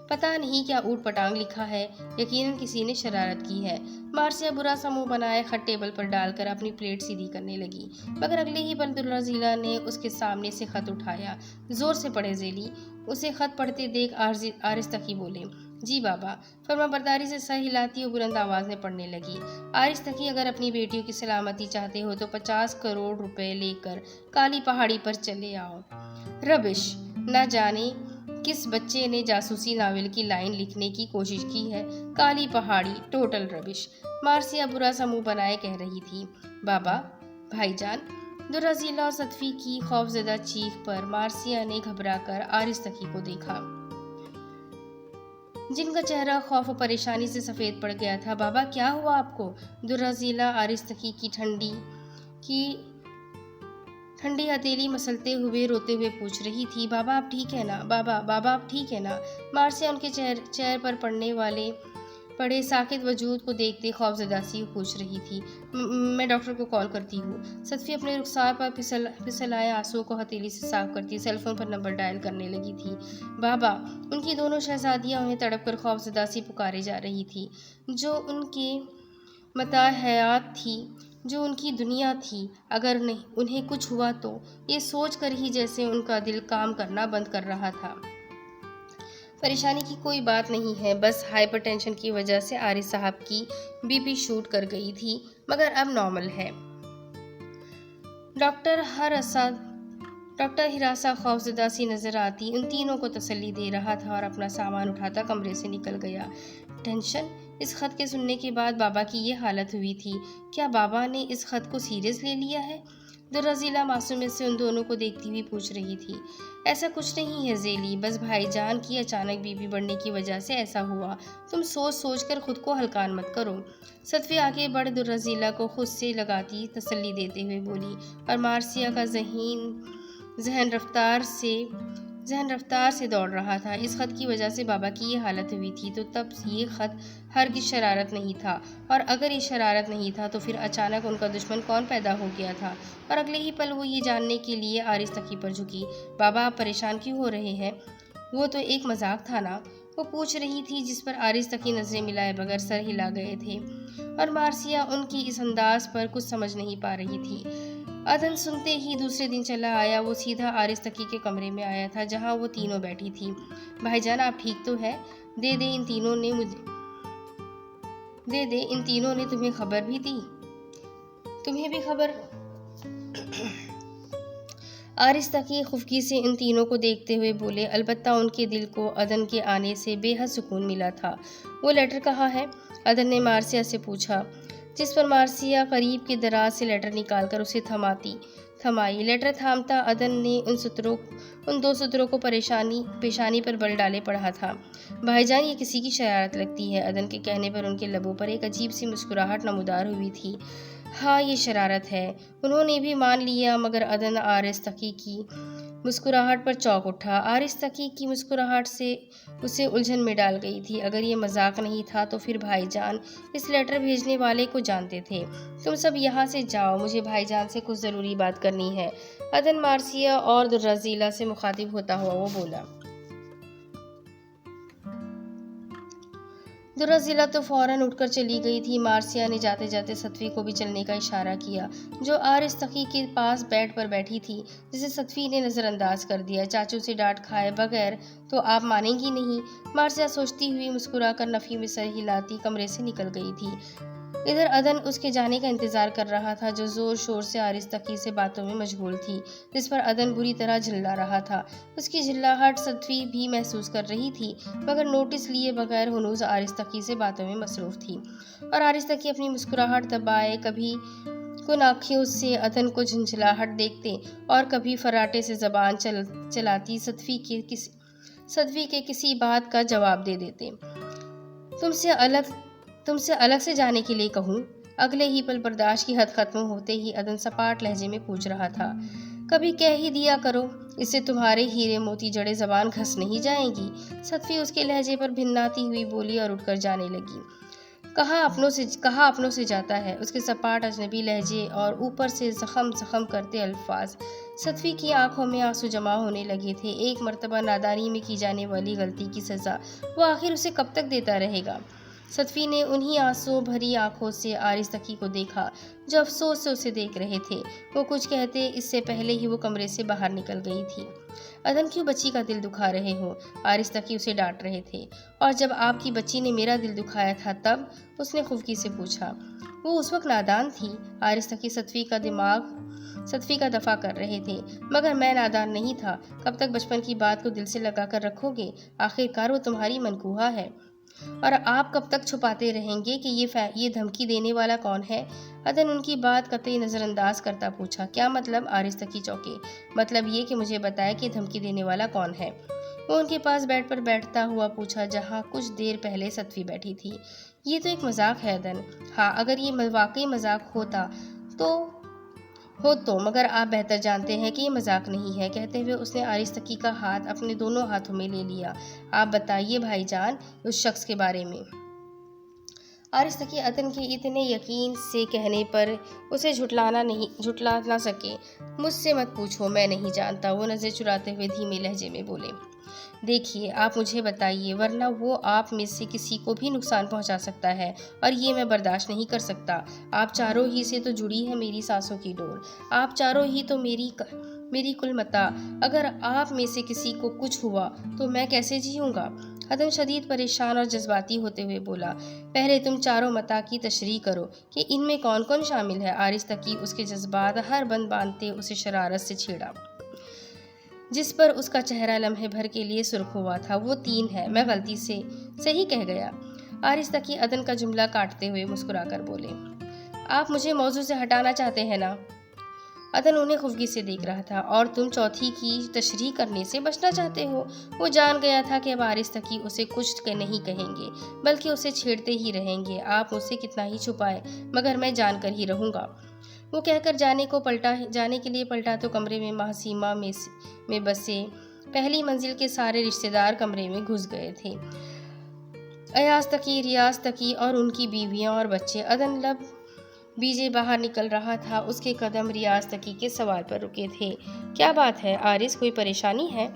Speaker 1: پتہ نہیں کیا اوٹ پٹانگ لکھا ہے، یقیناً کسی نے شرارت کی ہے۔ مارثیہ برا سا منہ بنائے خط ٹیبل پر ڈال کر اپنی پلیٹ سیدھی کرنے لگی، مگر اگلے ہی پل درہ ذیلا نے اس کے سامنے سے خط اٹھایا۔ زور سے پڑھے ذیلی۔ اسے خط پڑھتے دیکھ آرزتکی بولے۔ جی بابا۔ فرمانبرداری سے سر ہلاتی وہ بلند آواز میں پڑھنے لگی۔ آرزتکی، اگر اپنی بیٹیوں کی سلامتی چاہتے ہو تو 50 کروڑ روپے لے کر کالی پہاڑی پر چلے آؤ۔ ربش! نہ جانے کس بچے نے جاسوسی ناول کی لائن لکھنے کی کوشش کی ہے۔ کالی پہاڑی، ٹوٹل ربش! مارثیہ برا سا منہ بنائے کہہ رہی تھی۔ بابا، بھائی جان! درہ ذیلا اور صدفی کی خوفزدہ چیخ پر مارثیہ نے گھبرا کر آرزتکی کو دیکھا۔ جن کا چہرہ خوف و پریشانی سے سفید پڑ گیا تھا۔ بابا کیا ہوا آپ کو؟ درازیلا آرستقی کی ٹھنڈی ہتھیلی مسلتے ہوئے روتے ہوئے پوچھ رہی تھی۔ بابا آپ ٹھیک ہے نا؟ بابا آپ ٹھیک ہے نا؟ مارسیا ان کے چہرے پر پڑے ساکت وجود کو دیکھتے خوفزدہ سی پوچھ رہی تھی۔ میں ڈاکٹر کو کال کرتی ہوں۔ صدفی اپنے رخسار پر پھسل آئے آنسوؤں کو ہتھیلی سے صاف کرتی سیل فون پر نمبر ڈائل کرنے لگی تھی۔ بابا! ان کی دونوں شہزادیاں انہیں تڑپ کر خوفزدہ سی پکارے جا رہی تھی، جو ان کے متاع حیات تھی، جو ان کی دنیا تھی۔ اگر انہیں کچھ ہوا تو یہ سوچ کر ہی جیسے ان کا دل کام کرنا بند کر رہا تھا۔ پریشانی کی کوئی بات نہیں ہے، بس ہائپر ٹینشن کی وجہ سے عارض صاحب کی بی پی شوٹ کر گئی تھی، مگر اب نارمل ہے۔ ڈاکٹر ہراسا خوفزدہ سی نظر آتی ان تینوں کو تسلی دے رہا تھا اور اپنا سامان اٹھاتا کمرے سے نکل گیا۔ ٹینشن؟ اس خط کے سننے کے بعد بابا کی یہ حالت ہوئی تھی۔ کیا بابا نے اس خط کو سیریس لے لیا ہے؟ درازیلا معصومیت سے ان دونوں کو دیکھتی ہوئی پوچھ رہی تھی۔ ایسا کچھ نہیں ہے ذیلی، بس بھائی جان کی اچانک بی پی بڑھنے کی وجہ سے ایسا ہوا۔ تم سوچ کر خود کو ہلکان مت کرو۔ صدفی آگے بڑھ درازیلا کو خود سے لگاتی تسلی دیتے ہوئے بولی، اور مارسیا کا ذہن رفتار سے دوڑ رہا تھا۔ اس خط کی وجہ سے بابا کی یہ حالت ہوئی تھی، تو تب یہ خط ہرگز شرارت نہیں تھا، اور اگر یہ شرارت نہیں تھا تو پھر اچانک ان کا دشمن کون پیدا ہو گیا تھا؟ اور اگلے ہی پل وہ یہ جاننے کے لیے آرستقی پر جھکی۔ بابا آپ پریشان کیوں ہو رہے ہیں؟ وہ تو ایک مذاق تھا نا؟ وہ پوچھ رہی تھی، جس پر آرستقی نظریں ملائے بغیر سر ہلا گئے تھے، اور مارسیا ان کی اس انداز پر کچھ سمجھ نہیں پا رہی تھی۔ عدن سنتے ہی دوسرے دن چلا آیا۔ وہ سیدھا آرستقی کے کمرے میں آیا تھا، جہاں وہ تینوں بیٹھی تھی۔ بھائی جان آپ ٹھیک تو ہے؟ دے ان تینوں نے تمہیں خبر بھی دی؟ تمہیں بھی خبر؟ آرستقی خفگی سے ان تینوں کو دیکھتے ہوئے بولے، البتہ ان کے دل کو عدن کے آنے سے بے حد سکون ملا تھا۔ وہ لیٹر کہاں ہے؟ عدن نے مارسیا سے پوچھا، جس پر مارسیا قریب کے دراز سے لیٹر نکال کر اسے تھمائی۔ لیٹر تھامتا عدن نے ان دو سطروں کو پیشانی پر بل ڈالے پڑھا تھا۔ بھائی جان یہ کسی کی شرارت لگتی ہے۔ عدن کے کہنے پر ان کے لبوں پر ایک عجیب سی مسکراہٹ نمودار ہوئی تھی۔ ہاں یہ شرارت ہے، انہوں نے بھی مان لیا، مگر عدن آرستقی کی مسکراہٹ پر چونک اٹھا۔ آرستقی کی مسکراہٹ سے اسے الجھن میں ڈال گئی تھی۔ اگر یہ مذاق نہیں تھا تو پھر بھائی جان اس لیٹر بھیجنے والے کو جانتے تھے۔ تم سب یہاں سے جاؤ، مجھے بھائی جان سے کچھ ضروری بات کرنی ہے۔ عدن مارسیا اور درازیلا سے مخاطب ہوتا ہوا وہ بولا۔ درازیلا تو فوراً اٹھ کر چلی گئی تھی۔ مارسیا نے جاتے جاتے صدفی کو بھی چلنے کا اشارہ کیا، جو آرستقی کے پاس بیڈ پر بیٹھی تھی، جسے صدفی نے نظر انداز کر دیا۔ چاچو سے ڈانٹ کھائے بغیر تو آپ مانیں گی نہیں؟ مارسیا سوچتی ہوئی مسکرا کر نفی میں سر ہلاتی کمرے سے نکل گئی تھی۔ ادھر عدن اس کے جانے کا انتظار کر رہا تھا، جو زور شور سے آرستقی سے باتوں میں مشغول تھی، جس پر عدن بری طرح جھلا رہا تھا۔ اس کی جھلاہٹ صدفی بھی محسوس کر رہی تھی، مگر نوٹس لیے بغیر ہنوز آرستقی سے باتوں میں مصروف تھی، اور آرستقی اپنی مسکراہٹ دبائے کبھی کن آنکھوں سے عدن کو جھنجھلاہٹ دیکھتے اور کبھی فراٹے سے زبان چلاتی صدفی کے کسی بات کا جواب دے دیتے۔ تم سے الگ سے جانے کے لیے کہوں؟ اگلے ہی پل برداشت کی حد ختم ہوتے ہی عدن سپاٹ لہجے میں پوچھ رہا تھا، کبھی کہہ ہی دیا کرو، اس سے تمہارے ہیرے موتی جڑے زبان گھس نہیں جائیں گی؟ صدفی اس کے لہجے پر بھناتی ہوئی بولی اور اٹھ کر جانے لگی۔ کہاں اپنوں سے جاتا ہے؟ اس کے سپاٹ اجنبی لہجے اور اوپر سے زخم کرتے الفاظ۔ صدفی کی آنکھوں میں آنسو جمع ہونے لگے تھے۔ ایک مرتبہ نادانی میں کی جانے والی غلطی کی سزا وہ آخر اسے کب تک دیتا رہے گا؟ صدفی نے انہی آنسو بھری آنکھوں سے آرستقی کو دیکھا، جو افسوس سے اسے دیکھ رہے تھے۔ وہ کچھ کہتے اس سے پہلے ہی وہ کمرے سے باہر نکل گئی تھی۔ عدن کیوں بچی کا دل دکھا رہے ہو؟ آرستقی اسے ڈانٹ رہے تھے۔ اور جب آپ کی بچی نے میرا دل دکھایا تھا تب؟ اس نے خفگی سے پوچھا۔ وہ اس وقت نادان تھی۔ آرستقی صدفی کا دفاع کر رہے تھے، مگر میں نادان نہیں تھا۔ کب تک بچپن کی بات کو دل سے لگا کر رکھو گے؟ آخرکار وہ تمہاری منکوہا ہے، اور آپ کب تک چھپاتے رہیں گے کہ یہ دھمکی دینے والا کون ہے؟ عدن ان کی بات قطعی نظر انداز کرتا پوچھا۔ کیا مطلب؟ آرستقی چونکے۔ مطلب یہ کہ مجھے بتائے کہ دھمکی دینے والا کون ہے۔ وہ ان کے پاس بیڈ پر بیٹھتا ہوا پوچھا جہاں کچھ دیر پہلے ستوی بیٹھی تھی۔ یہ تو ایک مذاق ہے عدن۔ ہاں، اگر یہ واقعی مذاق تو مگر آپ بہتر جانتے ہیں کہ یہ مذاق نہیں ہے۔ کہتے ہوئے اس نے آرستکی کا ہاتھ اپنے دونوں ہاتھوں میں لے لیا۔ آپ بتائیے بھائی جان اس شخص کے بارے میں۔ آرستکی عدن کے اتنے یقین سے کہنے پر اسے جھٹلا نہ سکے۔ مجھ سے مت پوچھو، میں نہیں جانتا، وہ نظر چراتے ہوئے دھیمے لہجے میں بولے۔ دیکھیے، آپ مجھے بتائیے، ورنہ وہ آپ میں سے کسی کو بھی نقصان پہنچا سکتا ہے اور یہ میں برداشت نہیں کر سکتا۔ آپ چاروں ہی سے تو جڑی ہے میری سانسوں کی ڈور، آپ چاروں ہی تو میری کل متاع۔ اگر آپ میں سے کسی کو کچھ ہوا تو میں کیسے جیوں گا؟ عدن شدید پریشان اور جذباتی ہوتے ہوئے بولا۔ پہلے تم چاروں متاع کی تشریح کرو کہ ان میں کون کون شامل ہے۔ آرستکی اس کے جذبات ہر بند باندھتے اسے شرارت سے چھیڑا، جس پر اس کا چہرہ لمحے بھر کے لیے سرخ ہوا تھا۔ وہ 3 ہے، میں غلطی سے صحیح کہہ گیا۔ آرستکی عدن کا جملہ کاٹتے ہوئے مسکرا کر بولے۔ آپ مجھے موضوع سے ہٹانا چاہتے ہیں نا؟ عدن انہیں خفگی سے دیکھ رہا تھا۔ اور تم چوتھی کی تشریح کرنے سے بچنا چاہتے ہو؟ وہ جان گیا تھا کہ اب آرستکی اسے کچھ نہیں کہیں گے بلکہ اسے چھیڑتے ہی رہیں گے۔ آپ مجھ سے کتنا ہی چھپائے مگر میں جان کر ہی رہوں گا، وہ کہہ کر جانے کے لیے پلٹا تو کمرے میں محسیمہ میں بسے پہلی منزل کے سارے رشتہ دار کمرے میں گھس گئے تھے۔ ایاز تقی اور ان کی بیویاں اور بچے۔ عدن لب بیجے باہر نکل رہا تھا، اس کے قدم ریاض تقی کے سوال پر رکے تھے۔ کیا بات ہے آرز، کوئی پریشانی ہے؟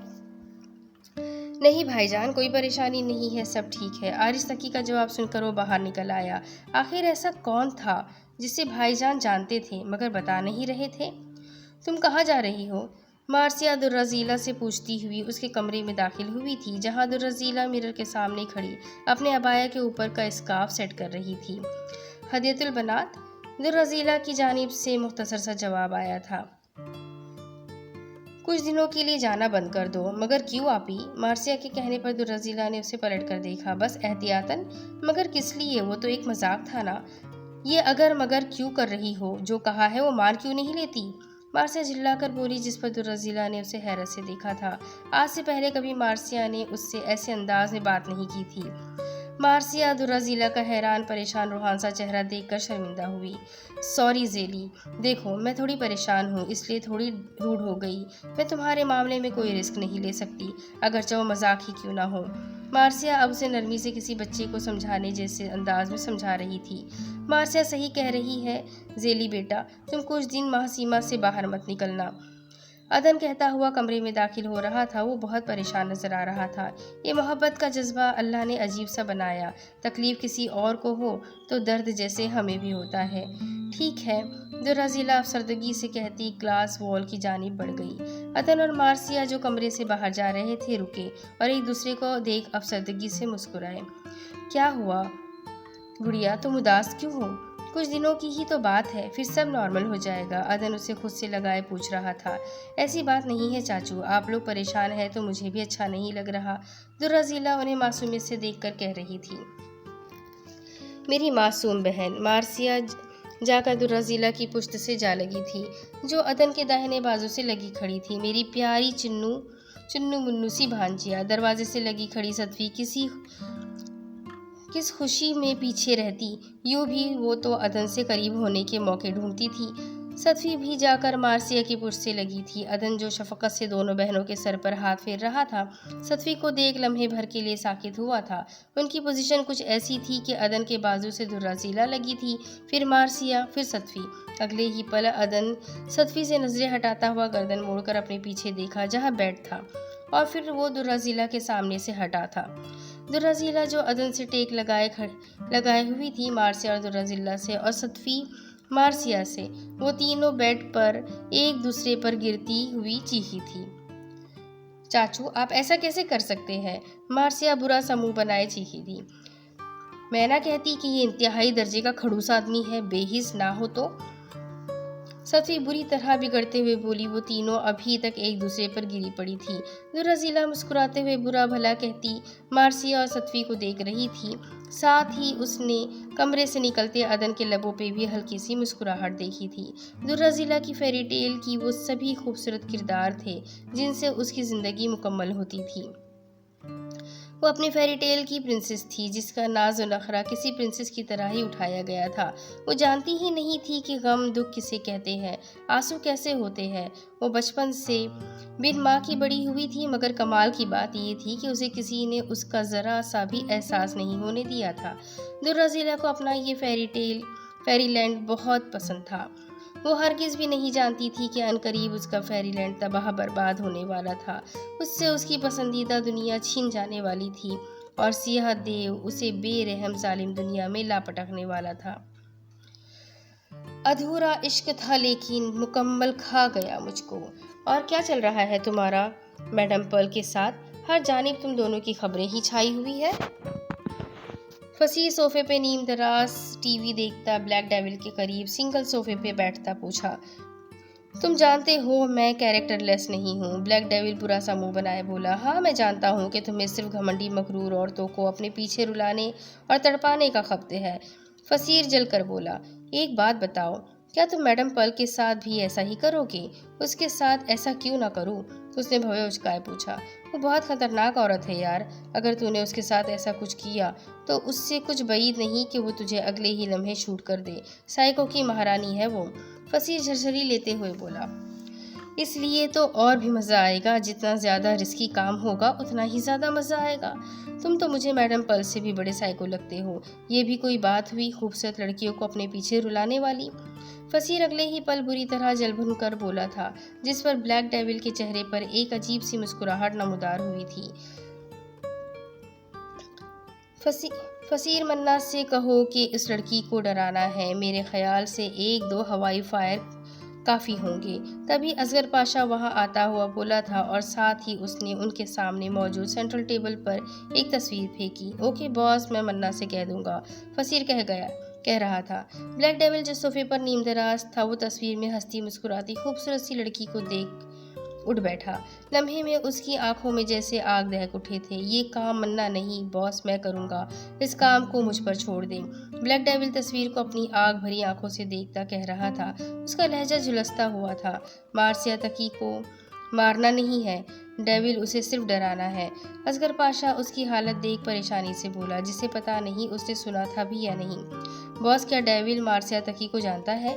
Speaker 1: نہیں بھائی جان، کوئی پریشانی نہیں ہے، سب ٹھیک ہے۔ آرستکی کا جواب سن کر وہ باہر نکل آیا۔ آخر ایسا کون تھا جسے بھائی جان جانتے تھے مگر بتا نہیں رہے تھے؟ تم کہاں جا رہی ہو؟ مارسیہ دررزیلا سے پوچھتی ہوئی اس کے کمرے میں داخل ہوئی تھی، جہاں دررزیلا مرر کے سامنے کھڑی اپنے عبایا کے اوپر کا اسکارف سیٹ کر رہی تھی۔ ہدیۃ البنات، دررزیلا کی جانب سے مختصر سا جواب آیا تھا۔ کچھ دنوں کے لیے جانا بند کر دو۔ مگر کیوں آپی؟ مارسیہ کے کہنے پر دررزیلا نے اسے پلٹ کر دیکھا۔ بس احتیاطاً۔ مگر کس لیے؟ وہ تو ایک مذاق تھا نا۔ یہ اگر مگر کیوں کر رہی ہو؟ جو کہا ہے وہ مان کیوں نہیں لیتی؟ مارسیہ جھلا کر بولی، جس پر دررزیلا نے اسے حیرت سے دیکھا تھا۔ آج سے پہلے کبھی مارسیہ نے اس سے ایسے انداز میں بات نہیں کی تھی۔ مارسیہ دررزیلا کا حیران پریشان روحان سا چہرہ دیکھ کر شرمندہ ہوئی۔ سوری زیلی، دیکھو میں تھوڑی پریشان ہوں، اس لیے تھوڑی روڈ ہو گئی۔ میں تمہارے معاملے میں کوئی رسک نہیں لے سکتی، اگرچہ وہ مذاق ہی کیوں نہ ہو۔ مارسیہ اب اسے نرمی سے کسی بچے کو سمجھانے جیسے انداز میں سمجھا رہی تھی۔ مارسیہ صحیح کہہ رہی ہے زیلی بیٹا، تم کچھ دن محسیمہ سے باہر مت نکلنا۔ عدن کہتا ہوا کمرے میں داخل ہو رہا تھا۔ وہ بہت پریشان نظر آ رہا تھا۔ یہ محبت کا جذبہ اللہ نے عجیب سا بنایا۔ تکلیف کسی اور کو ہو تو درد جیسے ہمیں بھی ہوتا ہے۔ ٹھیک ہے، دررزیلا افسردگی سے کہتی کلاس وال کی جانب بڑھ گئی۔ عدن اور مارسیہ جو کمرے سے باہر جا رہے تھے رکے اور ایک دوسرے کو دیکھ افسردگی سے مسکرائے۔ کیا ہوا گڑیا، تم اداس کیوں ہو؟ کچھ دنوں کی ہی تو بات ہے، پھر سب نارمل ہو جائے گا، عدن اسے خود سے لگائے پوچھ رہا تھا۔ ایسی بات نہیں ہے چاچو، آپ لوگ پریشان ہیں تو مجھے بھی اچھا نہیں لگ رہا، دررزیلا انہیں معصومیت سے دیکھ کر کہہ رہی تھی۔ میری معصوم بہن۔ مارسیہ جا کر دررزیلا کی پشت سے جا لگی تھی، جو عدن کے داہنے بازو سے لگی کھڑی تھی۔ میری پیاری چنو منو سی بھانجیا۔ دروازے سے لگی کھڑی ستوی کس خوشی میں پیچھے رہتی، یوں بھی وہ تو عدن سے قریب ہونے کے موقع ڈھونڈتی تھی۔ ستوی بھی جا کر مارسیہ کی پشت سے لگی تھی۔ عدن جو شفقت سے دونوں بہنوں کے سر پر ہاتھ پھیر رہا تھا، ستوی کو دیکھ لمحے بھر کے لیے ساکت ہوا تھا۔ ان کی پوزیشن کچھ ایسی تھی کہ عدن کے بازو سے دررزیلا لگی تھی، پھر مارسیہ، پھر ستوی۔ اگلے ہی پل عدن ستوی سے نظریں ہٹاتا ہوا گردن موڑ کر اپنے پیچھے دیکھا جہاں بیڈ تھا، اور پھر وہ دررزیلا کے سامنے سے ہٹا تھا۔ دررزیلا جو عدن سے ٹیک لگائے ہوئی تھی، مارسیہ اور دررزیلا سے، اور ستوی مارسیہ سے، وہ تینوں بیڈ پر ایک دوسرے پر گرتی ہوئی چیخی تھی۔ چاچو آپ ایسا کیسے کر سکتے ہیں؟ مارسیہ برا سا منہ بنائے چیخی تھی۔ میں نہ کہتی کہ یہ انتہائی درجے کا کھڑوس آدمی ہے، بے حس نہ ہو تو؟ ستوی بری طرح بگڑتے ہوئے بولی۔ وہ تینوں ابھی تک ایک دوسرے پر گری پڑی تھی۔ دررزیلا مسکراتے ہوئے برا بھلا کہتی مارسیہ اور ستوی کو دیکھ رہی تھی، ساتھ ہی اس نے کمرے سے نکلتے عدن کے لبوں پہ بھی ہلکی سی مسکراہٹ دیکھی تھی۔ دررزیلا کی فیری ٹیل کی وہ سبھی خوبصورت کردار تھے جن سے اس کی زندگی مکمل ہوتی تھی۔ وہ اپنی فیری ٹیل کی پرنسس تھی جس کا ناز و نخرہ کسی پرنسس کی طرح ہی اٹھایا گیا تھا۔ وہ جانتی ہی نہیں تھی کہ غم دکھ کسے کہتے ہیں، آنسو کیسے ہوتے ہیں۔ وہ بچپن سے بن ماں کی بڑی ہوئی تھی، مگر کمال کی بات یہ تھی کہ اسے کسی نے اس کا ذرا سا بھی احساس نہیں ہونے دیا تھا۔ درہ ذیلی کو اپنا یہ فیری لینڈ بہت پسند تھا۔ وہ ہرگز بھی نہیں جانتی تھی کہ عنقریب اس کا فیری لینڈ تباہ برباد ہونے والا تھا، اس سے اس کی پسندیدہ دنیا چھین جانے والی تھی اور سیاہ دیو اسے بے رحم ظالم دنیا میں لا پٹکنے والا تھا۔ ادھورا عشق تھا لیکن مکمل کھا گیا مجھ کو۔ اور کیا چل رہا ہے تمہارا میڈم پرل کے ساتھ؟ ہر جانب تم دونوں کی خبریں ہی چھائی ہوئی ہے۔ فصیح صوفے پہ نیم دراز ٹی وی دیکھتا بلیک ڈیول کے قریب سنگل صوفے پہ بیٹھتا پوچھا، تم جانتے ہو میں کیریکٹر لیس نہیں ہوں۔ بلیک ڈیول برا سا منہ بنائے بولا، ہاں میں جانتا ہوں کہ تمہیں صرف گھمنڈی مغرور عورتوں کو اپنے پیچھے رلانے اور تڑپانے کا خبطے ہے۔ فصیح جل کر بولا، ایک بات بتاؤ، کیا تم میڈم پرل کے ساتھ بھی ایسا ہی کرو گے؟ اس کے ساتھ ایسا کیوں نہ کروں؟ اس نے بھویں اچکائے پوچھا، وہ بہت خطرناک عورت ہے یار، اگر تو نے اس کے ساتھ ایسا کچھ کیا تو اس سے کچھ بعید نہیں کہ وہ تجھے اگلے ہی لمحے شوٹ کر دے۔ سائیکو کی مہارانی ہے وہ۔ فصیح جھرجھری لیتے ہوئے بولا، اس لیے تو اور بھی مزہ آئے گا، جتنا زیادہ رسکی کام ہوگا اتنا ہی زیادہ مزہ آئے گا۔ تم تو مجھے میڈم پرل سے بھی بڑے سائیکو لگتے ہو۔ یہ بھی کوئی بات ہوئی خوبصورت لڑکیوں کو اپنے پیچھے رلانے والی؟ فصیح اگلے ہی پل بری طرح جل بھن کر بولا تھا، جس پر بلیک ڈیول کے چہرے پر ایک عجیب سی مسکراہٹ نمودار ہوئی تھی۔ فصیح منا سے کہو کہ اس لڑکی کو ڈرانا ہے، میرے خیال سے 1-2 ہوائی فائر کافی ہوں گے۔ تبھی اصغر پاشا وہاں آتا ہوا بولا تھا اور ساتھ ہی اس نے ان کے سامنے موجود سینٹرل ٹیبل پر ایک تصویر پھینکی۔ اوکے باس، میں منا سے کہہ دوں گا، فصیح کہہ رہا تھا۔ بلیک ڈیول جس صوفے پر نیم دراز تھا وہ تصویر میں ہنستی مسکراتی خوبصورت سی لڑکی کو دیکھ اٹھ بیٹھا۔ لمحے میں اس کی آنکھوں میں جیسے آگ دہک اٹھے تھے۔ یہ کام منا نہیں باس میں کروں گا، اس کام کو مجھ پر چھوڑ دیں۔ بلیک ڈیول تصویر کو اپنی آگ بھری آنکھوں سے دیکھتا کہہ رہا تھا، اس کا لہجہ جھلستا ہوا تھا، مارسیا تقی کو مارنا نہیں ہے، ڈیول اسے صرف ڈرانا ہے۔ اصغر پاشا اس کی حالت دیکھ پریشانی سے بولا، جسے پتا نہیں اس نے سنا تھا بھی یا نہیں، باس کیا ڈیول مارسیا تقی کو جانتا ہے؟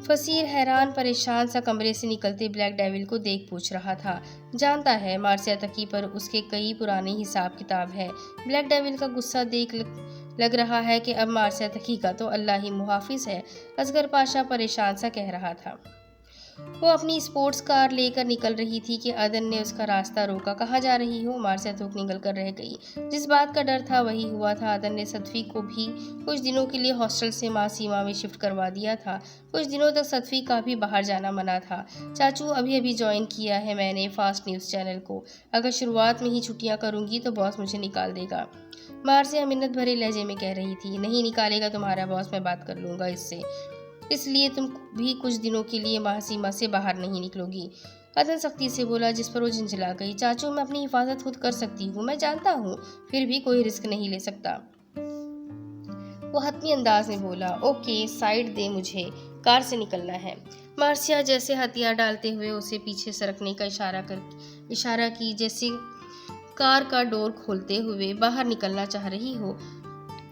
Speaker 1: فصیح حیران پریشان سا کمرے سے نکلتے بلیک ڈیول کو دیکھ پوچھ رہا تھا۔ جانتا ہے، مارسیا تقی پر اس کے کئی پرانے حساب کتاب ہے۔ بلیک ڈیول کا غصہ دیکھ لگ رہا ہے کہ اب مارسیا تقی کا تو اللہ ہی محافظ ہے، اصغر پاشا پریشان سا کہہ رہا تھا۔ وہ اپنی اسپورٹس کار لے کر نکل رہی تھی کہ عدن نے اس کا راستہ روکا۔ کہاں جا رہی ہو؟ مارسیا تھوک نگل کر رہ گئی۔ جس بات کا ڈر تھا وہی ہوا تھا، عدن نے صدفی کو بھی کچھ دنوں کے لیے ہاسٹل سے ماں سیما میں شفٹ کروا دیا تھا۔ کچھ دنوں تک صدفی کا بھی باہر جانا منع تھا۔ چاچو، ابھی جوائن کیا ہے میں نے فاسٹ نیوز چینل کو، اگر شروعات میں ہی چھٹیاں کروں گی تو باس مجھے نکال دے گا۔ مارسیا منت بھرے لہجے میں کہہ رہی تھی، نہیں نکالے گا تمہارا باس، میں بات کر لوں گا اس سے، اس لیے تم بھی کچھ دنوں کے لیے ماں سیما سے باہر نہیں نکلو گی۔ عدن سختی سے بولا، جس پر وہ جھنجھلا گئی۔ چاچو، میں اپنی حفاظت خود کر سکتی ہوں، میں جانتا ہوں، پھر بھی کوئی رسک نہیں لے سکتا۔ وہ حتمی انداز میں بولا، اوکے سائیڈ دے، مجھے کار سے نکلنا ہے۔ مارسیا جیسے ہتھیار ڈالتے ہوئے اسے پیچھے سرکنے کا اشارہ کی، جیسے کار کا ڈور کھولتے ہوئے باہر نکلنا چاہ رہی ہو،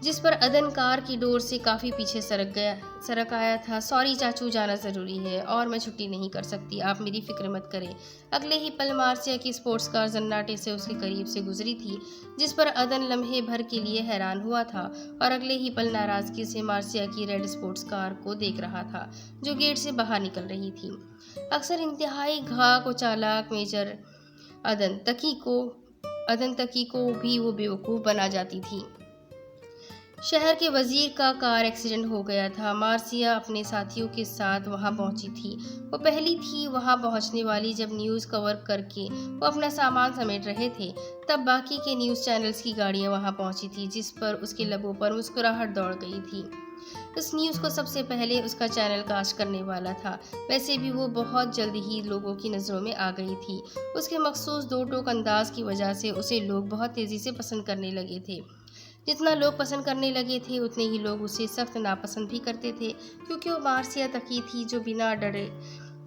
Speaker 1: جس پر عدن کار کی ڈور سے کافی پیچھے سرک آیا تھا۔ سوری چاچو، جانا ضروری ہے اور میں چھٹی نہیں کر سکتی، آپ میری فکر مت کریں۔ اگلے ہی پل مارسیا کی اسپورٹس کار زناٹے سے اس کے قریب سے گزری تھی، جس پر عدن لمحے بھر کے لیے حیران ہوا تھا اور اگلے ہی پل ناراضگی سے مارسیا کی ریڈ اسپورٹس کار کو دیکھ رہا تھا جو گیٹ سے باہر نکل رہی تھی۔ اکثر انتہائی گھاک و چالاک میجر عدن تقی کو بھی وہ بیوقوف بنا جاتی تھی۔ شہر کے وزیر کا کار ایکسیڈنٹ ہو گیا تھا۔ مارسیا اپنے ساتھیوں کے ساتھ وہاں پہنچی تھی۔ وہ پہلی تھی وہاں پہنچنے والی۔ جب نیوز کور کر کے وہ اپنا سامان سمیٹ رہے تھے تب باقی کے نیوز چینلز کی گاڑیاں وہاں پہنچی تھی، جس پر اس کے لبوں پر مسکراہٹ دوڑ گئی تھی۔ اس نیوز کو سب سے پہلے اس کا چینل کاسٹ کرنے والا تھا۔ ویسے بھی وہ بہت جلد ہی لوگوں کی نظروں میں آ گئی تھی۔ اس کے مخصوص دو ٹوک انداز کی وجہ سے اسے لوگ بہت تیزی سے پسند کرنے لگے تھے۔ جتنا لوگ پسند کرنے لگے تھے اتنے ہی لوگ اسے سخت ناپسند بھی کرتے تھے، کیونکہ وہ مارسیا تقی تھی جو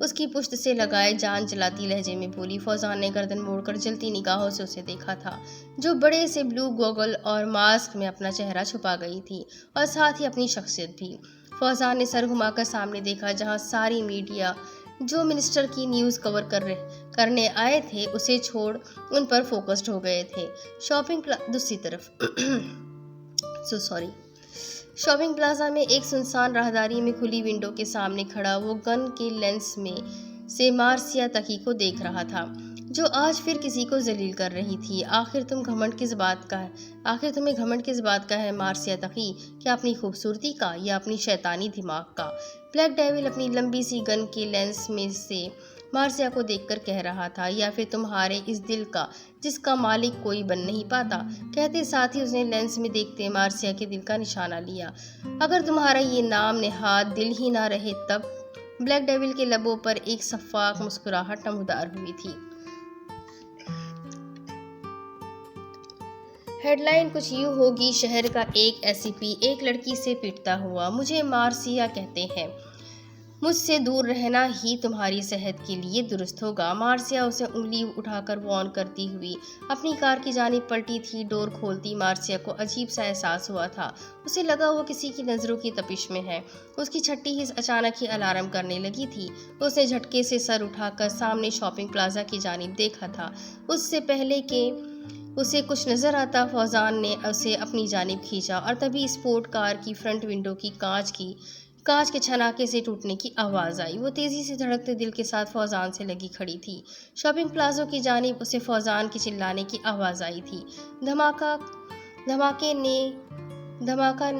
Speaker 1: اس کی پشت سے لگائے جان چلاتی لہجے میں بولی۔ فوزان نے گردن موڑ کر جلتی نگاہوں سے اسے دیکھا تھا، جو بڑے سے بلو گوگل اور ماسک میں اپنا چہرہ چھپا گئی تھی اور ساتھ ہی اپنی شخصیت بھی۔ فوزان نے سر گھما کر سامنے دیکھا، جہاں ساری میڈیا جو منسٹر کی نیوز کور کرنے آئے تھے اسے چھوڑ ان پر فوکسڈ ہو گئے تھے۔ دوسری طرف شاپنگ پلازا میں ایک سنسان راہداری میں کھلی ونڈو کے سامنے کھڑا وہ گن کے لینس میں سے مارسیا تقی کو دیکھ رہا تھا، جو آج پھر کسی کو ذلیل کر رہی تھی۔ آخر تمہیں گھمنڈ کس بات کا ہے مارسیا تقی؟ کیا اپنی خوبصورتی کا یا اپنی شیطانی دماغ کا؟ بلیک ڈیول اپنی لمبی سی گن کے لینس میں سے مارسیا کو دیکھ کر کہہ رہا تھا، یا پھر تمہارے اس دل کا جس کا مالک کوئی بن نہیں پاتا؟ کہتے ساتھ ہی اس نے لینس میں دیکھتے مارسیا کے دل کا نشانہ لیا۔ اگر تمہارا یہ نام نہاد دل ہی نہ رہے تب؟ بلیک ڈیول کے لبوں پر ایک شفاف مسکراہٹ نمودار ہوئی تھی۔ ہیڈ لائن کچھ یوں ہوگی: شہر کا ایک SCP ایک لڑکی سے پٹتا ہوا۔ مجھے مارسیا کہتے ہیں۔ مجھ سے دور رہنا ہی تمہاری صحت کے لیے درست ہوگا۔ مارسیا اسے انگلی اٹھا کر وارن کرتی ہوئی اپنی کار کی جانب پلٹی تھی۔ ڈور کھولتی مارسیا کو عجیب سا احساس ہوا تھا۔ اسے لگا وہ کسی کی نظروں کی تپش میں ہے۔ اس کی چھٹی حس اچانک ہی الارم کرنے لگی تھی۔ اس نے جھٹکے سے سر اٹھا کر سامنے شاپنگ پلازا کی جانب دیکھا تھا۔ اس سے پہلے کہ اسے کچھ نظر آتا، فوزان نے اسے اپنی جانب کھینچا اور تبھی اسپورٹ کار کی فرنٹ ونڈو کی کانچ کے چھناکے سے ٹوٹنے کی آواز آئی۔ وہ تیزی سے دھڑکتے دل کے ساتھ فوزان سے لگی کھڑی تھی۔ شاپنگ پلازوں کی جانب اسے فوزان کی چلانے کی آواز آئی تھی۔ دھماکہ